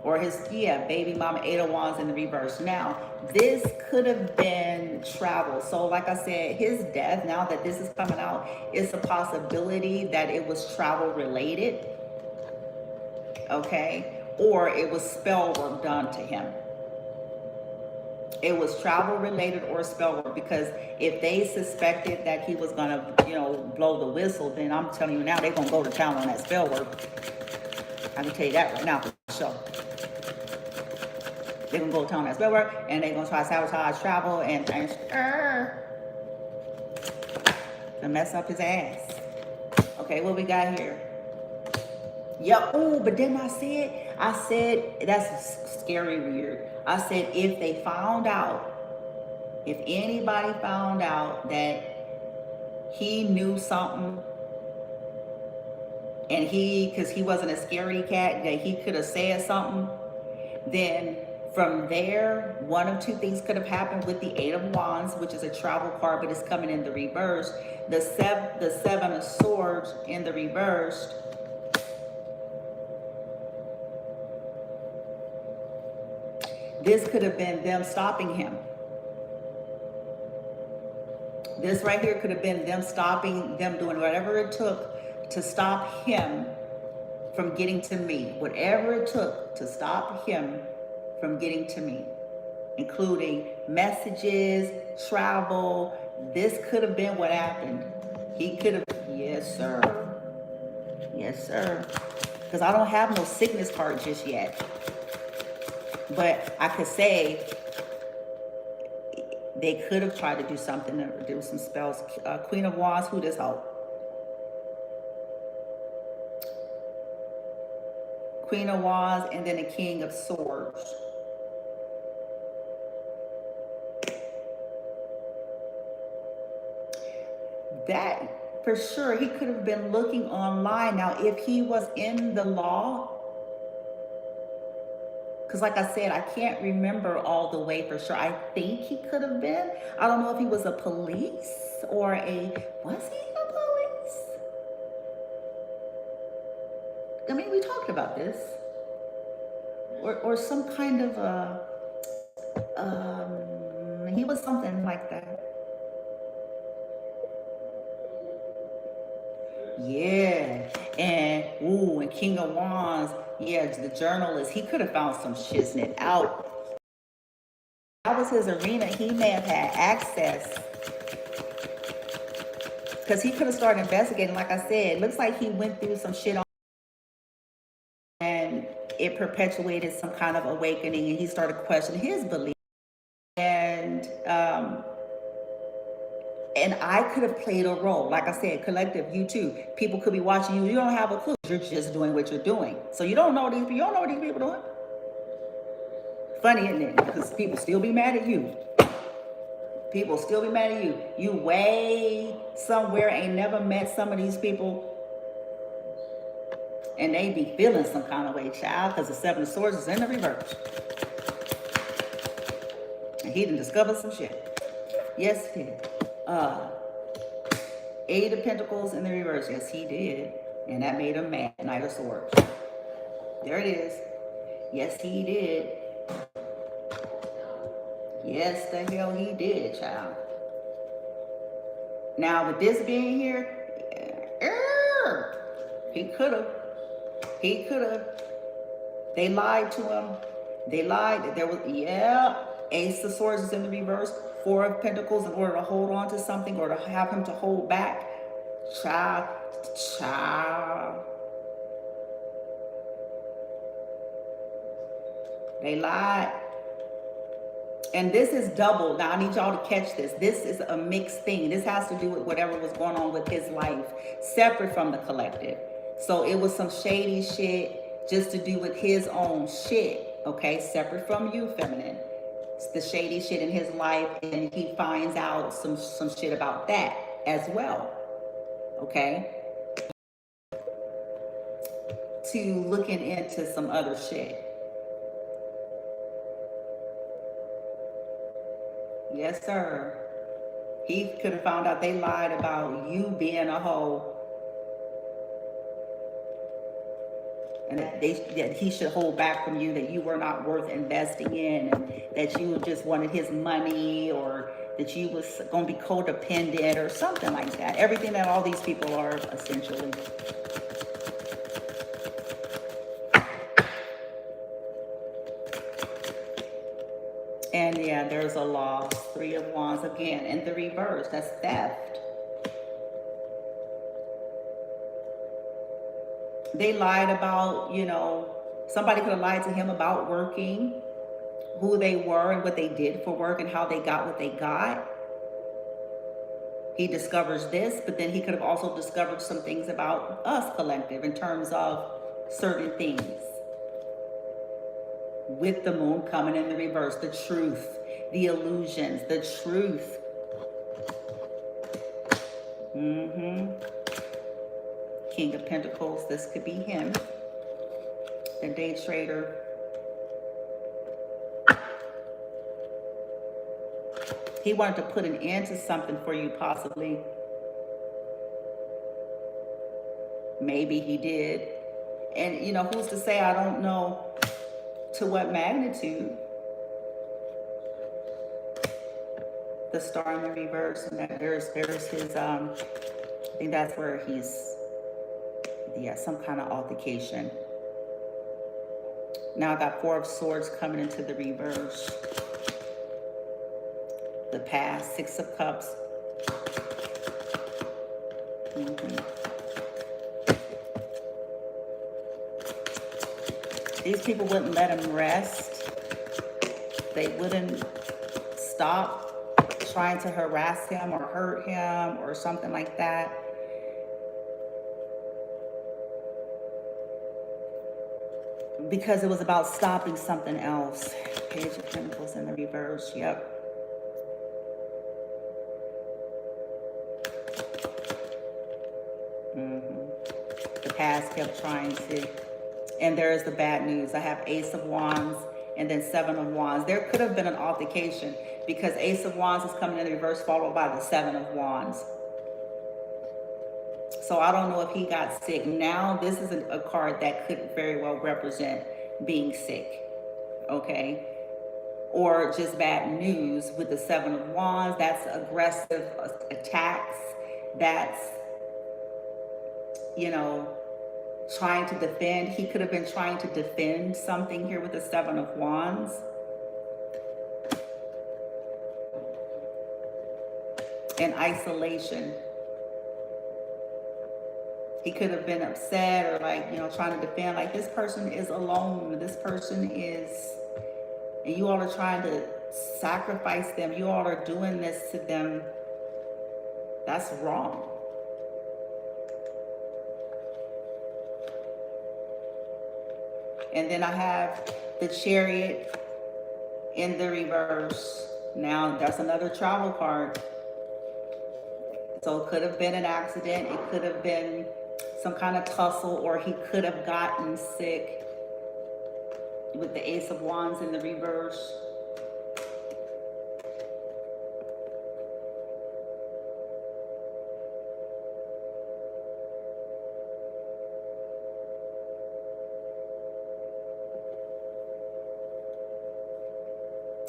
Or his, baby mama, 8 of Wands in the reverse. Now, this could have been travel. So like I said, his death, now that this is coming out, it's a possibility that it was travel related, okay? Or it was spell work done to him. It was travel related or spell work, because if they suspected that he was gonna, blow the whistle, then I'm telling you now, they're gonna go to town on that spell work. I can tell you that right now for sure. They're gonna go to town on that spell work, and they're gonna try to sabotage travel and to mess up his ass. Okay, what we got here? Yep. Oh, but then I said that's scary weird. I said if they found out, if anybody found out that he knew something, and because he wasn't a scaredy cat, that he could have said something, then from there, one of two things could have happened with the 8 of Wands, which is a travel card, but it's coming in the reverse. The 7 of Swords in the reverse. This could have been them stopping him. This right here could have been them stopping, them doing whatever it took to stop him from getting to me. Whatever it took to stop him from getting to me, including messages, travel. This could have been what happened. He could have, yes, sir. Yes, sir. Because I don't have no sickness card just yet. But I could say they could have tried to do something, to do some spells. Queen of Wands, who does help? Queen of Wands, and then the King of Swords. That, for sure, he could have been looking online. Now, if he was in the law, because like I said, I can't remember all the way for sure. I think he could have been. I don't know if he was a police or was he a police? I mean, we talked about this. Or some kind of he was something like that. Yeah, and King of Wands, the journalist, he could have found some shiznit out. That was his arena. He may have had access, because he could have started investigating. Like I said, it looks like he went through some shit and it perpetuated some kind of awakening, and he started questioning his beliefs. And I could have played a role. Like I said, collective, you too. People could be watching you. You don't have a clue. You're just doing what you're doing. So you don't know these people. You don't know what these people doing. Funny, isn't it? Because people still be mad at you. People still be mad at you. You way somewhere ain't never met some of these people, and they be feeling some kind of way, child, because the 7 of Swords is in the reverse. And he done discovered some shit. Yes, he did. 8 of Pentacles in the reverse. Yes, he did. And that made him mad. Knight of Swords. There it is. Yes, he did. Yes, the hell he did, child. Now, with this being here, he could have. He could have. They lied to him. They lied that there was, Ace of Swords is in the reverse. 4 of Pentacles, in order to hold on to something or to have him to hold back. Child. They lied. And this is double. Now, I need y'all to catch this. This is a mixed thing. This has to do with whatever was going on with his life, separate from the collective. So it was some shady shit just to do with his own shit, okay? Separate from you, feminine. It's the shady shit in his life, and he finds out some shit about that as well, okay? To looking into some other shit. Yes, sir. He could have found out they lied about you being a hoe, and that he should hold back from you, that you were not worth investing in, and that you just wanted his money, or that you was going to be codependent or something like that. Everything that all these people are, essentially. And yeah, there's a loss. 3 of Wands again in the reverse. That's theft. They lied about, you know, somebody could have lied to him about working, who they were and what they did for work and how they got what they got. He discovers this, but then he could have also discovered some things about us collective in terms of certain things. With the moon coming in the reverse, the truth, the illusions, the truth. King of Pentacles, this could be him. The day trader. He wanted to put an end to something for you, possibly. Maybe he did. And, you know, who's to say? I don't know to what magnitude. The star in the reverse, and that there's his, I think that's where he's, yeah, some kind of altercation. Now I got 4 of Swords coming into the reverse. The past, 6 of Cups. These people wouldn't let him rest. They wouldn't stop trying to harass him or hurt him or something like that. Because it was about stopping something else. Page of Pentacles in the reverse. Yep. The past kept trying to. And there's the bad news. I have Ace of Wands and then 7 of Wands. There could have been an altercation because Ace of Wands is coming in the reverse followed by the 7 of Wands. So I don't know if he got sick. Now this is a card that could very well represent being sick, okay? Or just bad news with the 7 of Wands. That's aggressive attacks. That's, you know, trying to defend. He could have been trying to defend something here with the 7 of Wands. And isolation. He could have been upset or like, you know, trying to defend, like this person is alone. This person is, and you all are trying to sacrifice them. You all are doing this to them. That's wrong. And then I have the Chariot in the reverse. Now that's another travel card. So it could have been an accident. It could have been some kind of tussle, or he could have gotten sick with the Ace of Wands in the reverse.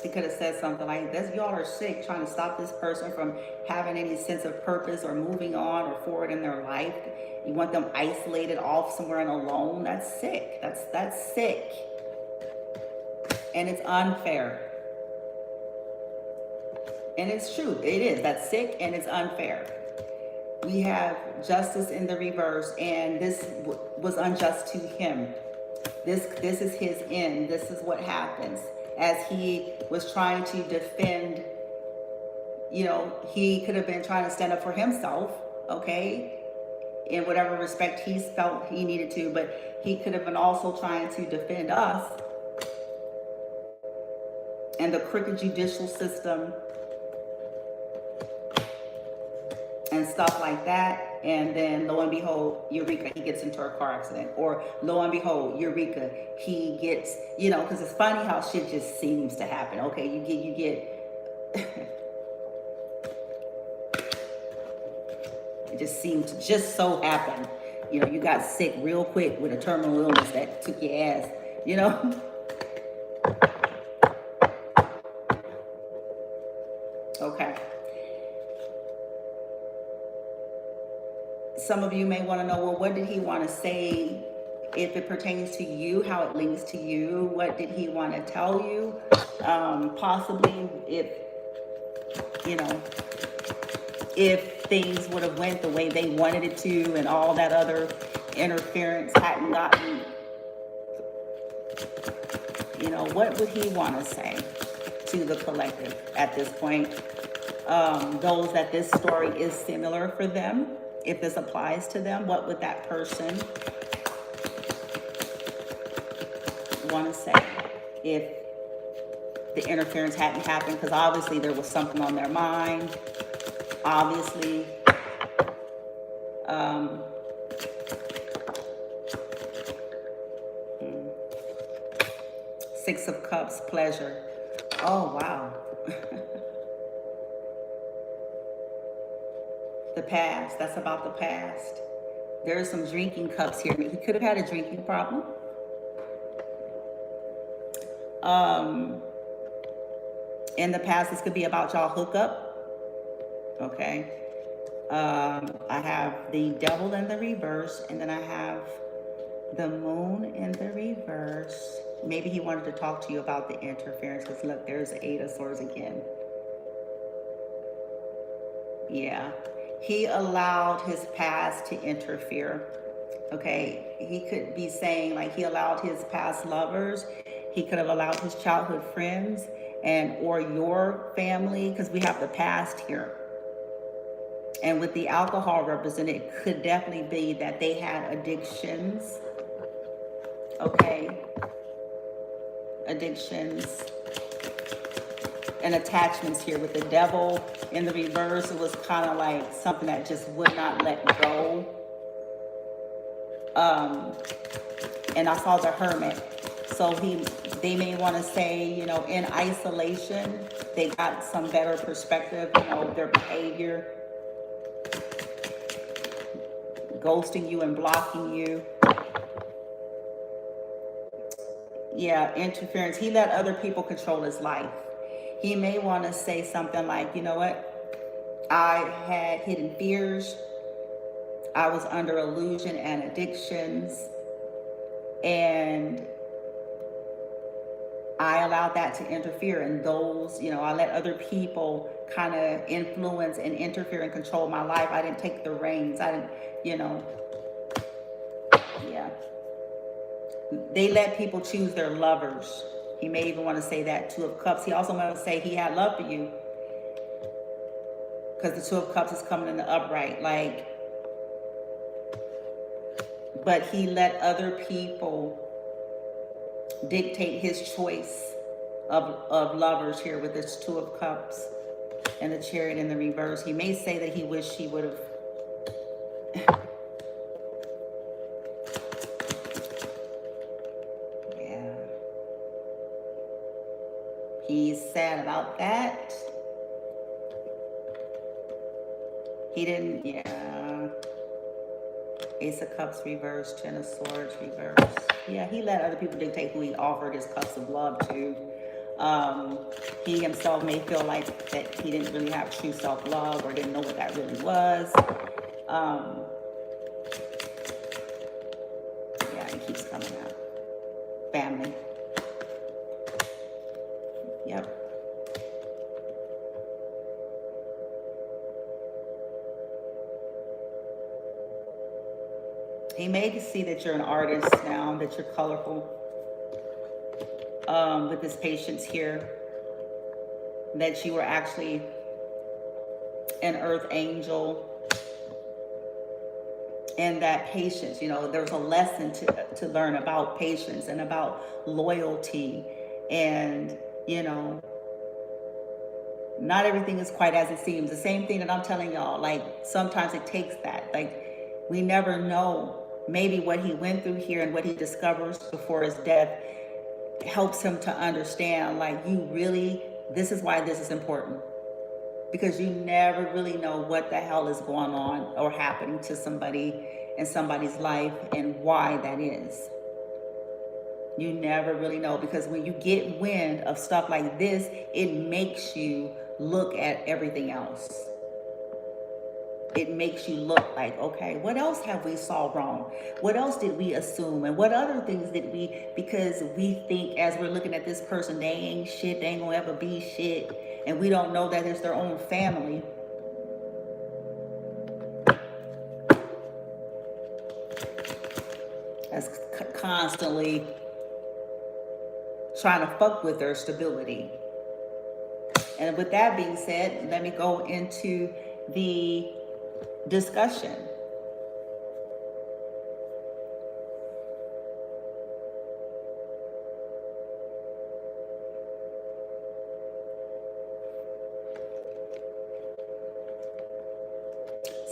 He could have said something like this: y'all are sick, trying to stop this person from having any sense of purpose or moving on or forward in their life. You want them isolated off somewhere and alone. That's sick. That's sick. And it's unfair. And it's true. It is. That's sick and it's unfair. We have Justice in the reverse, and this was unjust to him. This is his end. This is what happens. as he was trying to defend, you know, he could have been trying to stand up for himself, okay, in whatever respect he felt he needed to, but he could have been also trying to defend us and the crooked judicial system and stuff like that. And then lo and behold, Eureka, he gets into a car accident. Or lo and behold, Eureka, he gets, you know, because it's funny how shit just seems to happen. Okay, you get it just seemed to just so happen. You know, you got sick real quick with a terminal illness that took your ass, you know. Okay. Some of you may want to know, well, what did he want to say if it pertains to you, how it links to you? What did he want to tell you? Possibly if, you know, if things would have went the way they wanted it to and all that other interference hadn't gotten, you know, what would he want to say to the collective at this point? Those that this story is similar for them, if this applies to them, what would that person want to say if the interference hadn't happened? Because obviously there was something on their mind. Obviously, Six of Cups, pleasure. Oh, wow. The past, that's about the past. There are some drinking cups here. He could have had a drinking problem. In the past, this could be about y'all hookup. Okay. I have the Devil in the reverse, and then I have the Moon in the reverse. Maybe he wanted to talk to you about the interference, because look, there's the Eight of Swords again. Yeah. He allowed his past to interfere. Okay. He could be saying, like, he allowed his past lovers. He could have allowed his childhood friends and or your family, because we have the past here. And with the alcohol represented, it could definitely be that they had addictions. Okay. Addictions and attachments here. With the Devil in the reverse, it was kind of like something that just would not let go. And I saw the Hermit. So they may want to say, you know, in isolation, they got some better perspective, you know, their behavior, ghosting you and blocking you. Yeah, interference. He let other people control his life. He may want to say something like, you know what? I had hidden fears. I was under illusion and addictions. And I allowed that to interfere in those, you know, I let other people kind of influence and interfere and control my life. I didn't take the reins. I didn't, you know, yeah. They let people choose their lovers. He may even want to say that. Two of Cups. He also might say he had love for you, because the Two of Cups is coming in the upright. Like, but he let other people dictate his choice of lovers here with this Two of Cups and the Chariot in the reverse. He may say that he wished he would have yeah. He's sad about that. He didn't, yeah. Ace of Cups reverse, Ten of Swords reverse. Yeah, he let other people dictate who he offered his cups of love to. He himself may feel like that he didn't really have true self-love or didn't know what that really was. Yeah, it keeps coming out. Family. Yep. He may see that you're an artist now, that you're colorful. with this patience here, that you were actually an earth angel, and that patience, you know, there's a lesson to learn about patience and about loyalty. And, you know, not everything is quite as it seems. The same thing that I'm telling y'all, like sometimes it takes that. Like we never know, maybe what he went through here and what he discovers before his death helps him to understand, like, you really, this is why this is important. Because you never really know what the hell is going on or happening to somebody in somebody's life and why that is. You never really know, because when you get wind of stuff like this, it makes you look at everything else. It makes you look like, okay, what else have we saw wrong? What else did we assume? And what other things did we, because we think as we're looking at this person, they ain't shit, they ain't gonna ever be shit. And we don't know that it's their own family. That's constantly trying to fuck with their stability. And with that being said, let me go into the discussion.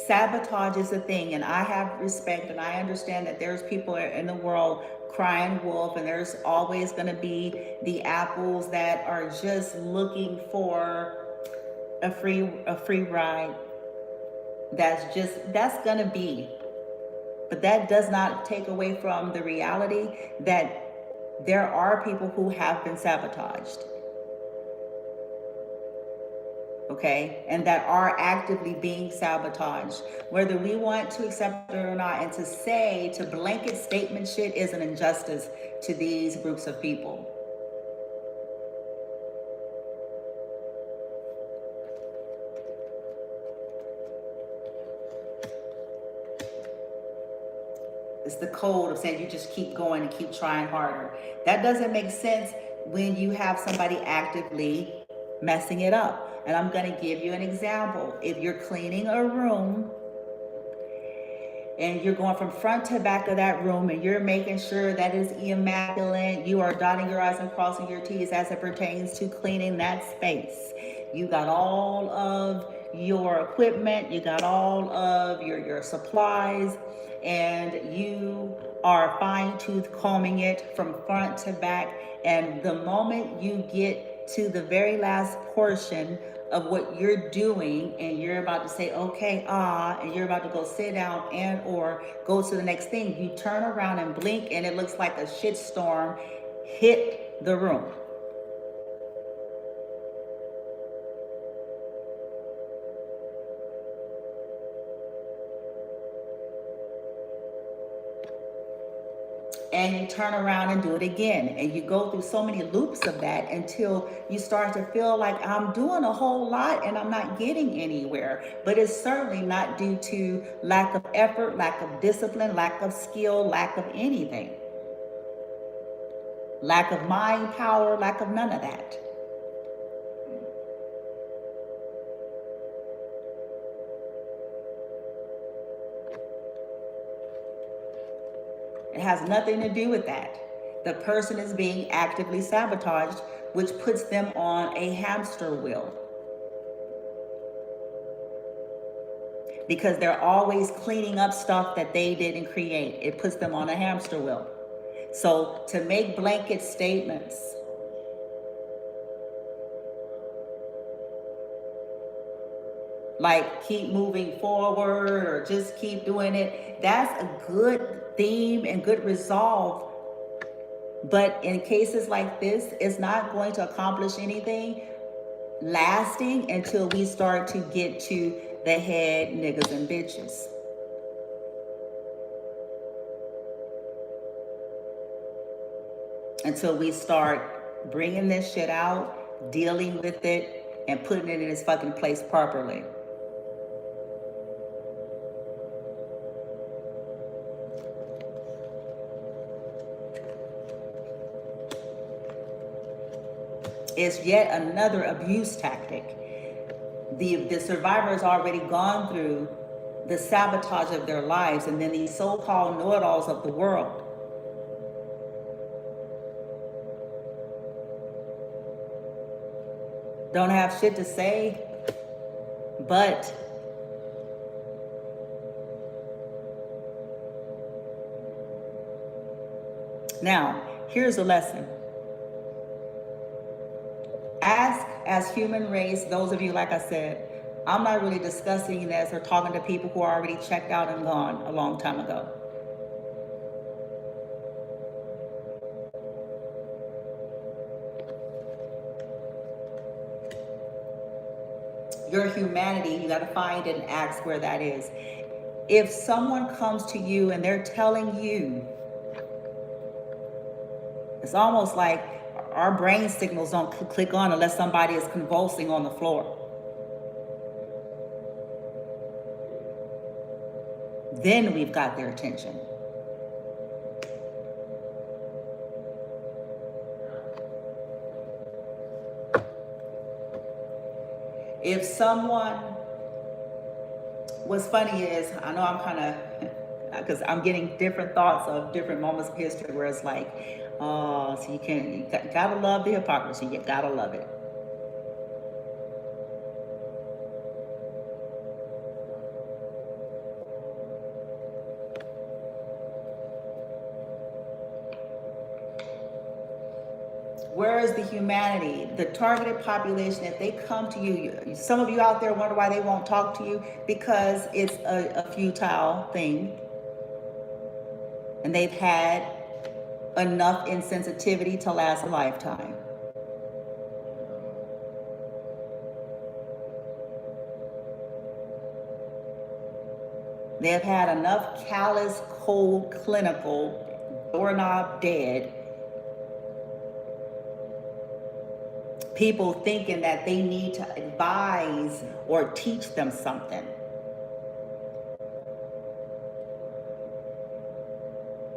Sabotage is a thing, and I have respect and I understand that there's people in the world crying wolf, and there's always going to be the apples that are just looking for a free ride. That's going to be. But that does not take away from the reality that there are people who have been sabotaged. Okay, and that are actively being sabotaged, whether we want to accept it or not. And to blanket statement shit is an injustice to these groups of people. It's the code of saying you just keep going and keep trying harder. That doesn't make sense when you have somebody actively messing it up. And I'm going to give you an example. If you're cleaning a room and you're going from front to back of that room and you're making sure that it's immaculate, you are dotting your I's and crossing your T's as it pertains to cleaning that space. You got all of your equipment, you got all of your supplies, and you are fine-tooth combing it from front to back. And the moment you get to the very last portion of what you're doing and you're about to say, okay, and you're about to go sit down and or go to the next thing, you turn around and blink and it looks like a shitstorm hit the room. And you turn around and do it again. And you go through so many loops of that until you start to feel like I'm doing a whole lot and I'm not getting anywhere. But it's certainly not due to lack of effort, lack of discipline, lack of skill, lack of anything. Lack of mind power, lack of none of that. It has nothing to do with that. The person is being actively sabotaged, which puts them on a hamster wheel. Because they're always cleaning up stuff that they didn't create. It puts them on a hamster wheel. So to make blanket statements, like keep moving forward or just keep doing it, that's a good theme and good resolve. But in cases like this, it's not going to accomplish anything lasting until we start to get to the head niggas and bitches. Until we start bringing this shit out, dealing with it, and putting it in its fucking place properly. It's yet another abuse tactic. The survivor has already gone through the sabotage of their lives, and then these so-called know-it-alls of the world don't have shit to say, but now, here's a lesson. As human race, those of you, like I said, I'm not really discussing this or talking to people who are already checked out and gone a long time ago. Your humanity, you got to find it and ask where that is. If someone comes to you and they're telling you, it's almost like our brain signals don't click on unless somebody is convulsing on the floor. Then we've got their attention. If someone, what's funny is, I know I'm kind of, because I'm getting different thoughts of different moments of history where it's like, oh, so you gotta love the hypocrisy, you gotta love it. Where is the humanity, the targeted population? If they come to you, some of you out there wonder why they won't talk to you, because it's a futile thing. And they've had enough insensitivity to last a lifetime. They have had enough callous, cold, clinical, doorknob dead people thinking that they need to advise or teach them something.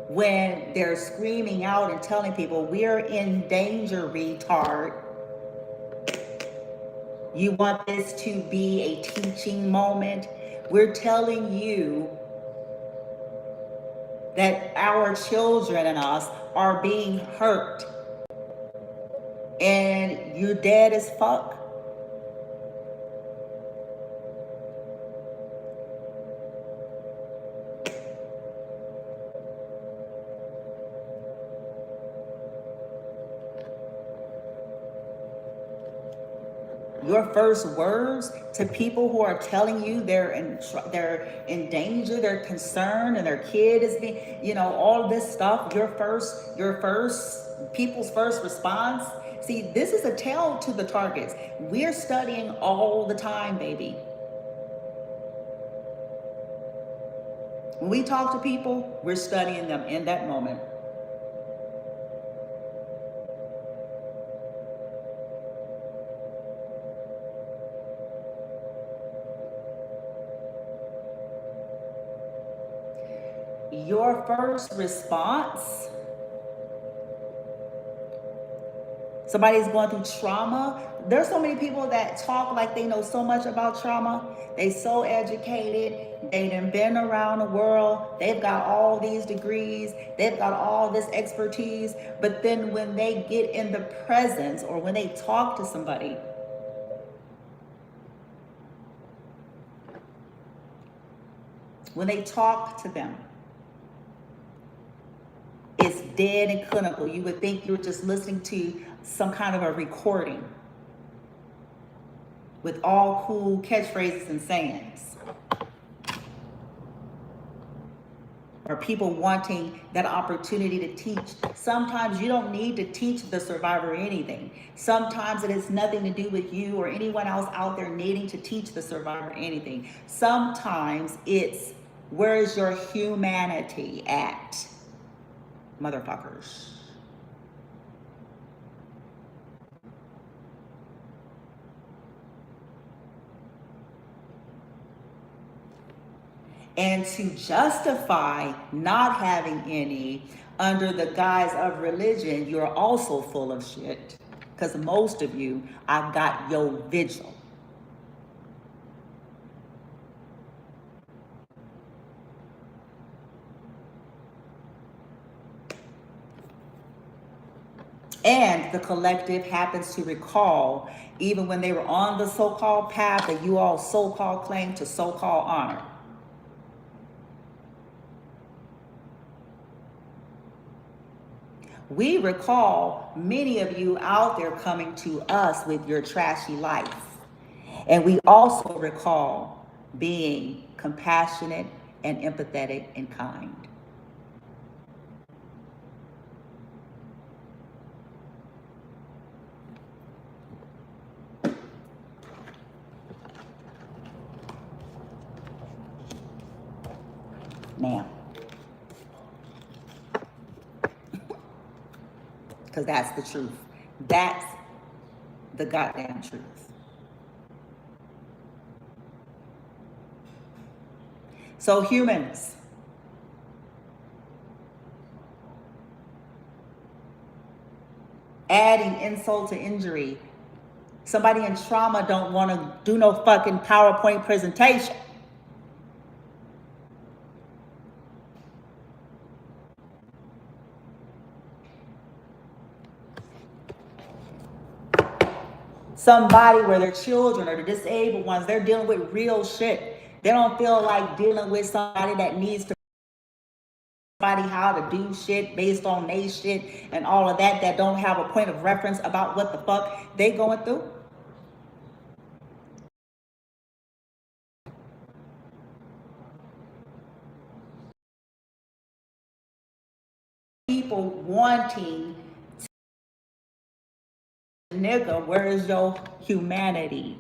When they're screaming out and telling people, we're in danger, retard. You want this to be a teaching moment? We're telling you that our children and us are being hurt. And you're dead as fuck. Your first words to people who are telling you they're in danger, they're concerned, and their kid is being, all this stuff. People's first response. See, this is a tell to the targets. We're studying all the time, baby. When we talk to people, we're studying them in that moment. Your first response, somebody's going through trauma. There's so many people that talk like they know so much about trauma. They so educated. They done been around the world. They've got all these degrees. They've got all this expertise. But then when they get in the presence or when they talk to somebody, when they talk to them, it's dead and clinical. You would think you're just listening to some kind of a recording with all cool catchphrases and sayings. Or people wanting that opportunity to teach. Sometimes you don't need to teach the survivor anything. Sometimes it has nothing to do with you or anyone else out there needing to teach the survivor anything. Sometimes it's, where is your humanity at, motherfuckers? And to justify not having any under the guise of religion, you're also full of shit. because most of you, I got your vigil. And the collective happens to recall, even when they were on the so-called path that you all so-called claim to so-called honor. We recall many of you out there coming to us with your trashy life. And we also recall being compassionate and empathetic and kind. Now, because that's the truth. That's the goddamn truth. So humans, adding insult to injury. Somebody in trauma don't want to do no fucking PowerPoint presentation. Somebody where their children or the disabled ones, they're dealing with real shit. They don't feel like dealing with somebody that needs to somebody how to do shit based on they shit and all of that, that don't have a point of reference about what the fuck they going through. People wanting to, nigga, where is your humanity?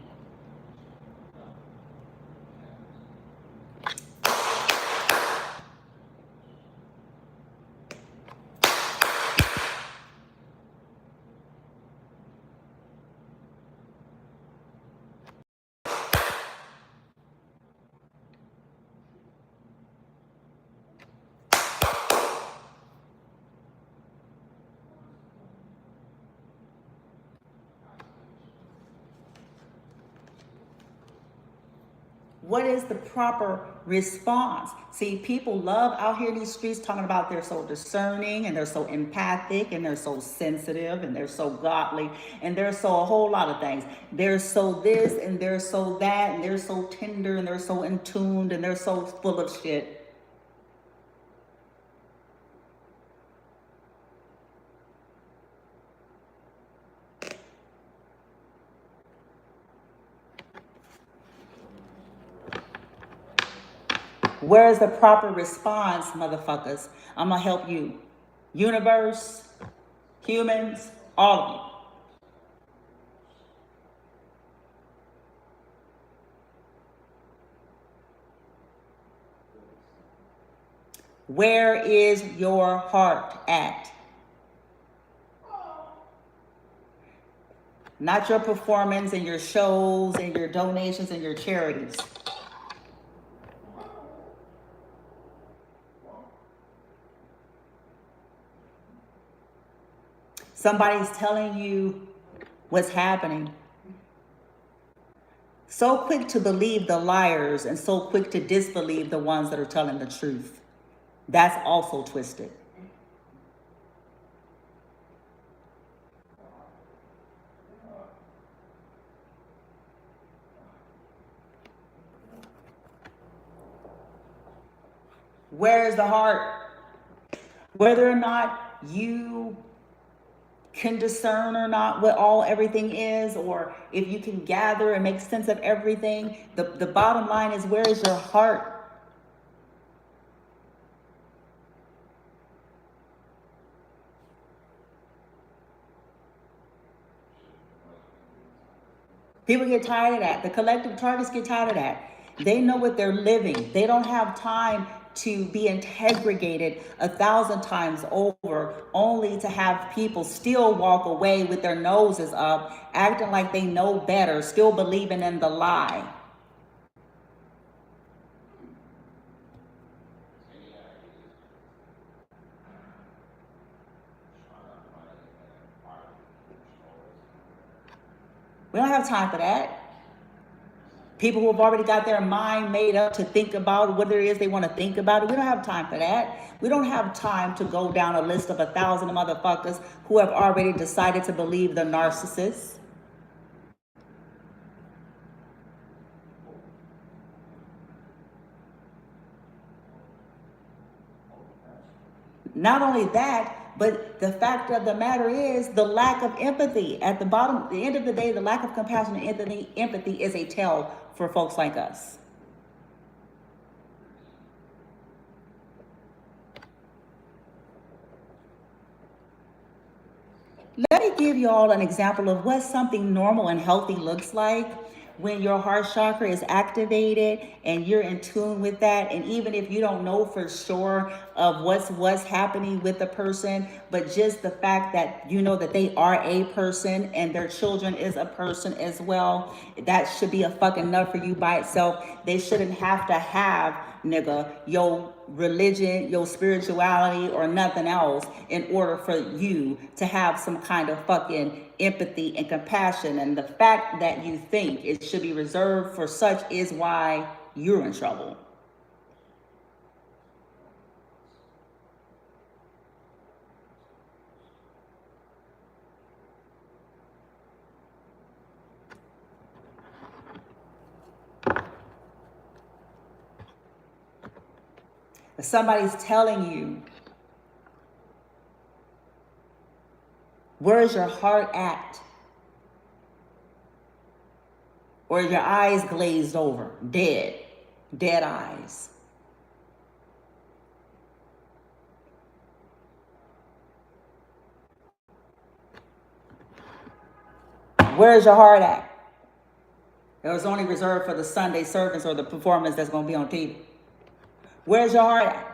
What is the proper response? See, people love out here in these streets talking about they're so discerning and they're so empathic and they're so sensitive and they're so godly and they're so a whole lot of things. They're so this and they're so that and they're so tender and they're so in tuned and they're so full of shit. Where's the proper response, motherfuckers? I'm gonna help you. Universe, humans, all of you. Where is your heart at? Not your performance and your shows and your donations and your charities. Somebody's telling you what's happening. So quick to believe the liars and so quick to disbelieve the ones that are telling the truth. That's also twisted. Where is the heart? Whether or not you can discern or not what everything is, or if you can gather and make sense of everything, the bottom line is, where is your heart? People get tired of that. The collective targets get tired of that. They know what they're living. They don't have time to be interrogated 1,000 times over, only to have people still walk away with their noses up, acting like they know better, still believing in the lie. We don't have time for that. People who have already got their mind made up to think about what it is they want to think about. We don't have time for that. We don't have time to go down a list of 1,000 motherfuckers who have already decided to believe they're narcissists. Not only that, but the fact of the matter is the lack of empathy. At the end of the day, the lack of compassion and empathy is a tell for folks like us. Let me give you all an example of what something normal and healthy looks like when your heart chakra is activated and you're in tune with that. And even if you don't know for sure of what's happening with the person, but just the fact that you know that they are a person and their children is a person as well, that should be a fucking enough for you by itself. They shouldn't have to have, nigga, your religion, your spirituality, or nothing else in order for you to have some kind of fucking empathy and compassion. And the fact that you think it should be reserved for such is why you're in trouble. If somebody's telling you, where's your heart at? Or your eyes glazed over, dead eyes. Where's your heart at? It was only reserved for the Sunday service or the performance that's going to be on TV. Where's your heart at?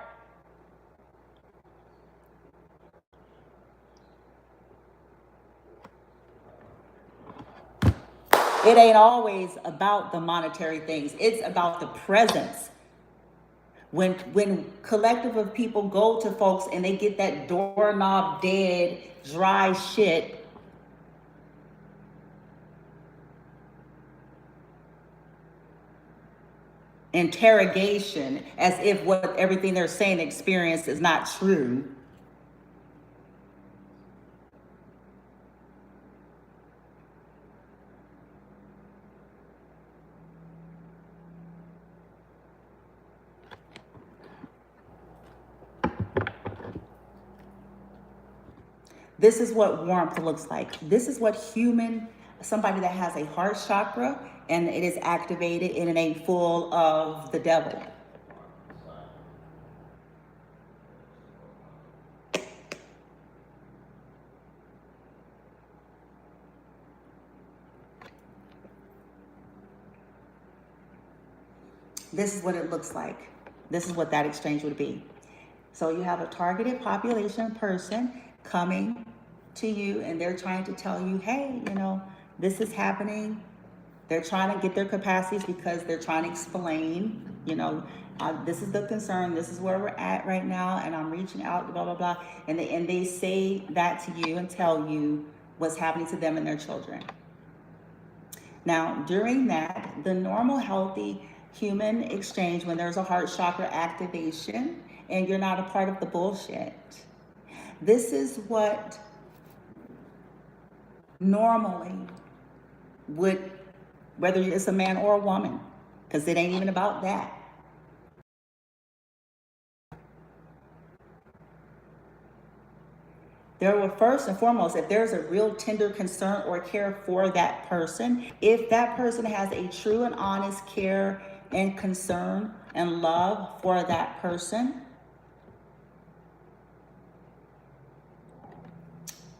It ain't always about the monetary things. It's about the presence. When collective of people go to folks and they get that doorknob dead, dry shit, interrogation as if what everything they're saying experienced is not true. This is what warmth looks like. This is what somebody that has a heart chakra and it is activated and it ain't full of the devil. This is what it looks like. This is what that exchange would be. So you have a targeted population person coming to you and they're trying to tell you, hey, this is happening. They're trying to get their capacities because they're trying to explain, this is the concern, this is where we're at right now, and I'm reaching out, blah, blah, blah. And they say that to you and tell you what's happening to them and their children. Now, during that, the normal, healthy human exchange, when there's a heart chakra activation and you're not a part of the bullshit, this is what normally would, whether it's a man or a woman, because it ain't even about that. There will first and foremost, if there's a real tender concern or care for that person, if that person has a true and honest care and concern and love for that person,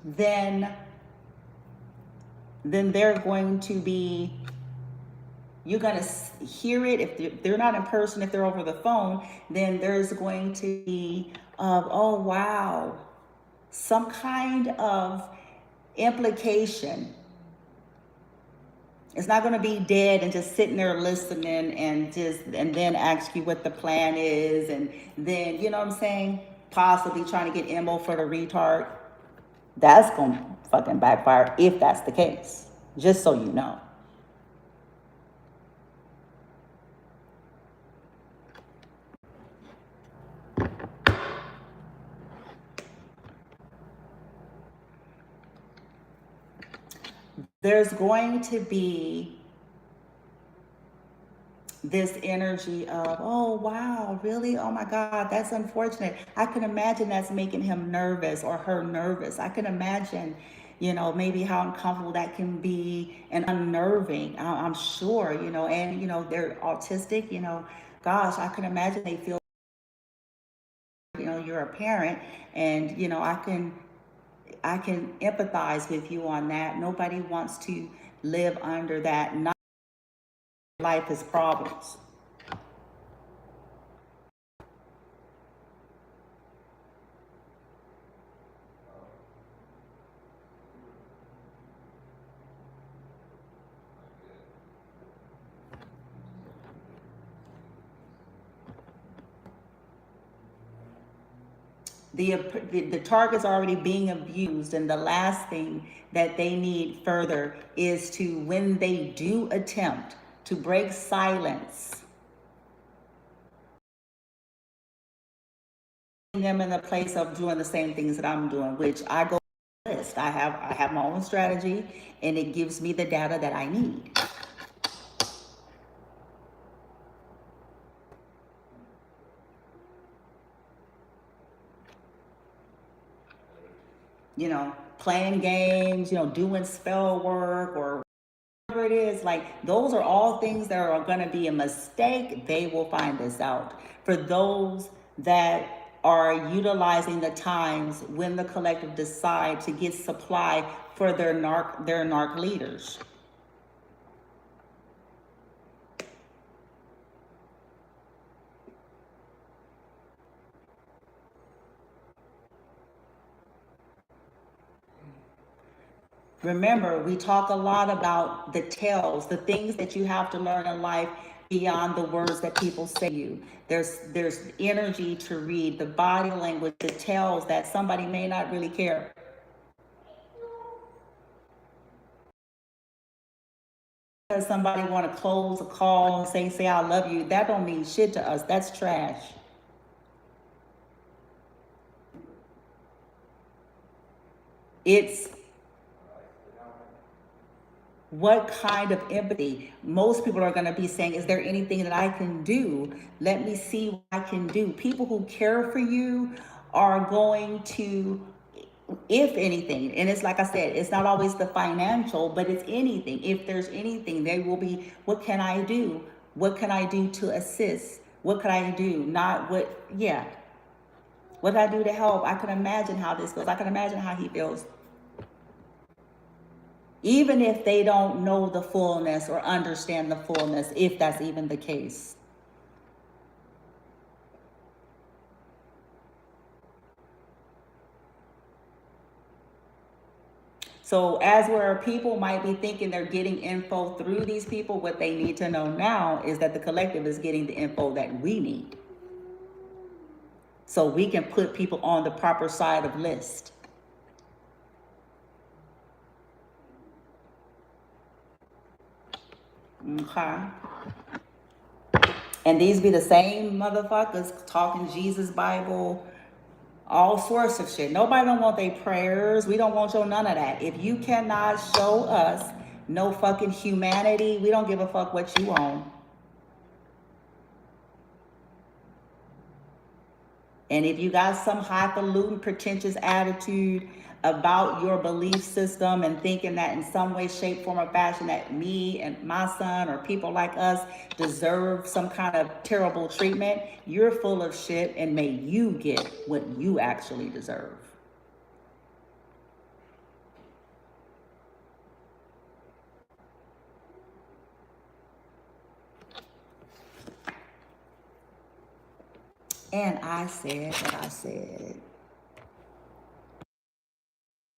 then they're going to be, you're going to hear it. If they're not in person, if they're over the phone, then there's going to be, oh, wow, some kind of implication. It's not going to be dead and just sitting there listening and then ask you what the plan is. And then, you know what I'm saying? Possibly trying to get ammo for the retard. That's going to fucking backfire if that's the case. just so you know. There's going to be this energy of, oh, wow, really? Oh my God, that's unfortunate. I can imagine that's making him nervous or her nervous. I can imagine, maybe how uncomfortable that can be and unnerving. I'm sure, and, they're autistic, gosh, I can imagine they feel, you're a parent and, I can empathize with you on that. Nobody wants to live under that. Not life is problems. The target's already being abused, and the last thing that they need further is to, when they do attempt to break silence, them in the place of doing the same things that I'm doing, which I go list. I have my own strategy, and it gives me the data that I need. Playing games, doing spell work or whatever it is, like those are all things that are going to be a mistake. They will find this out. For those that are utilizing the times when the collective decide to get supply for their narc leaders. Remember, we talk a lot about the tells, the things that you have to learn in life beyond the words that people say to you. There's energy to read, the body language, the tells that somebody may not really care. Because somebody want to close a call and say I love you, that don't mean shit to us. That's trash. It's what kind of empathy. Most people are going to be saying, is there anything that I can do? Let me see what I can do. People who care for you are going to, if anything, and it's like I said, it's not always the financial, but it's anything. If there's anything, they will be, what can I do? What can I do to assist? What can I do? Not what, yeah. What can I do to help? I can imagine how this goes. I can imagine how he feels. Even if they don't know the fullness or understand the fullness, if that's even the case. So as where people might be thinking they're getting info through these people, what they need to know now is that the collective is getting the info that we need. So we can put people on the proper side of list. Okay. And these be the same motherfuckers talking Jesus Bible, all sorts of shit. Nobody don't want their prayers. We don't want your none of that. If you cannot show us no fucking humanity, we don't give a fuck what you own. And if you got some highfalutin, pretentious attitude about your belief system and thinking that in some way, shape, form, or fashion that me and my son or people like us deserve some kind of terrible treatment, you're full of shit, and may you get what you actually deserve. And I said what I said.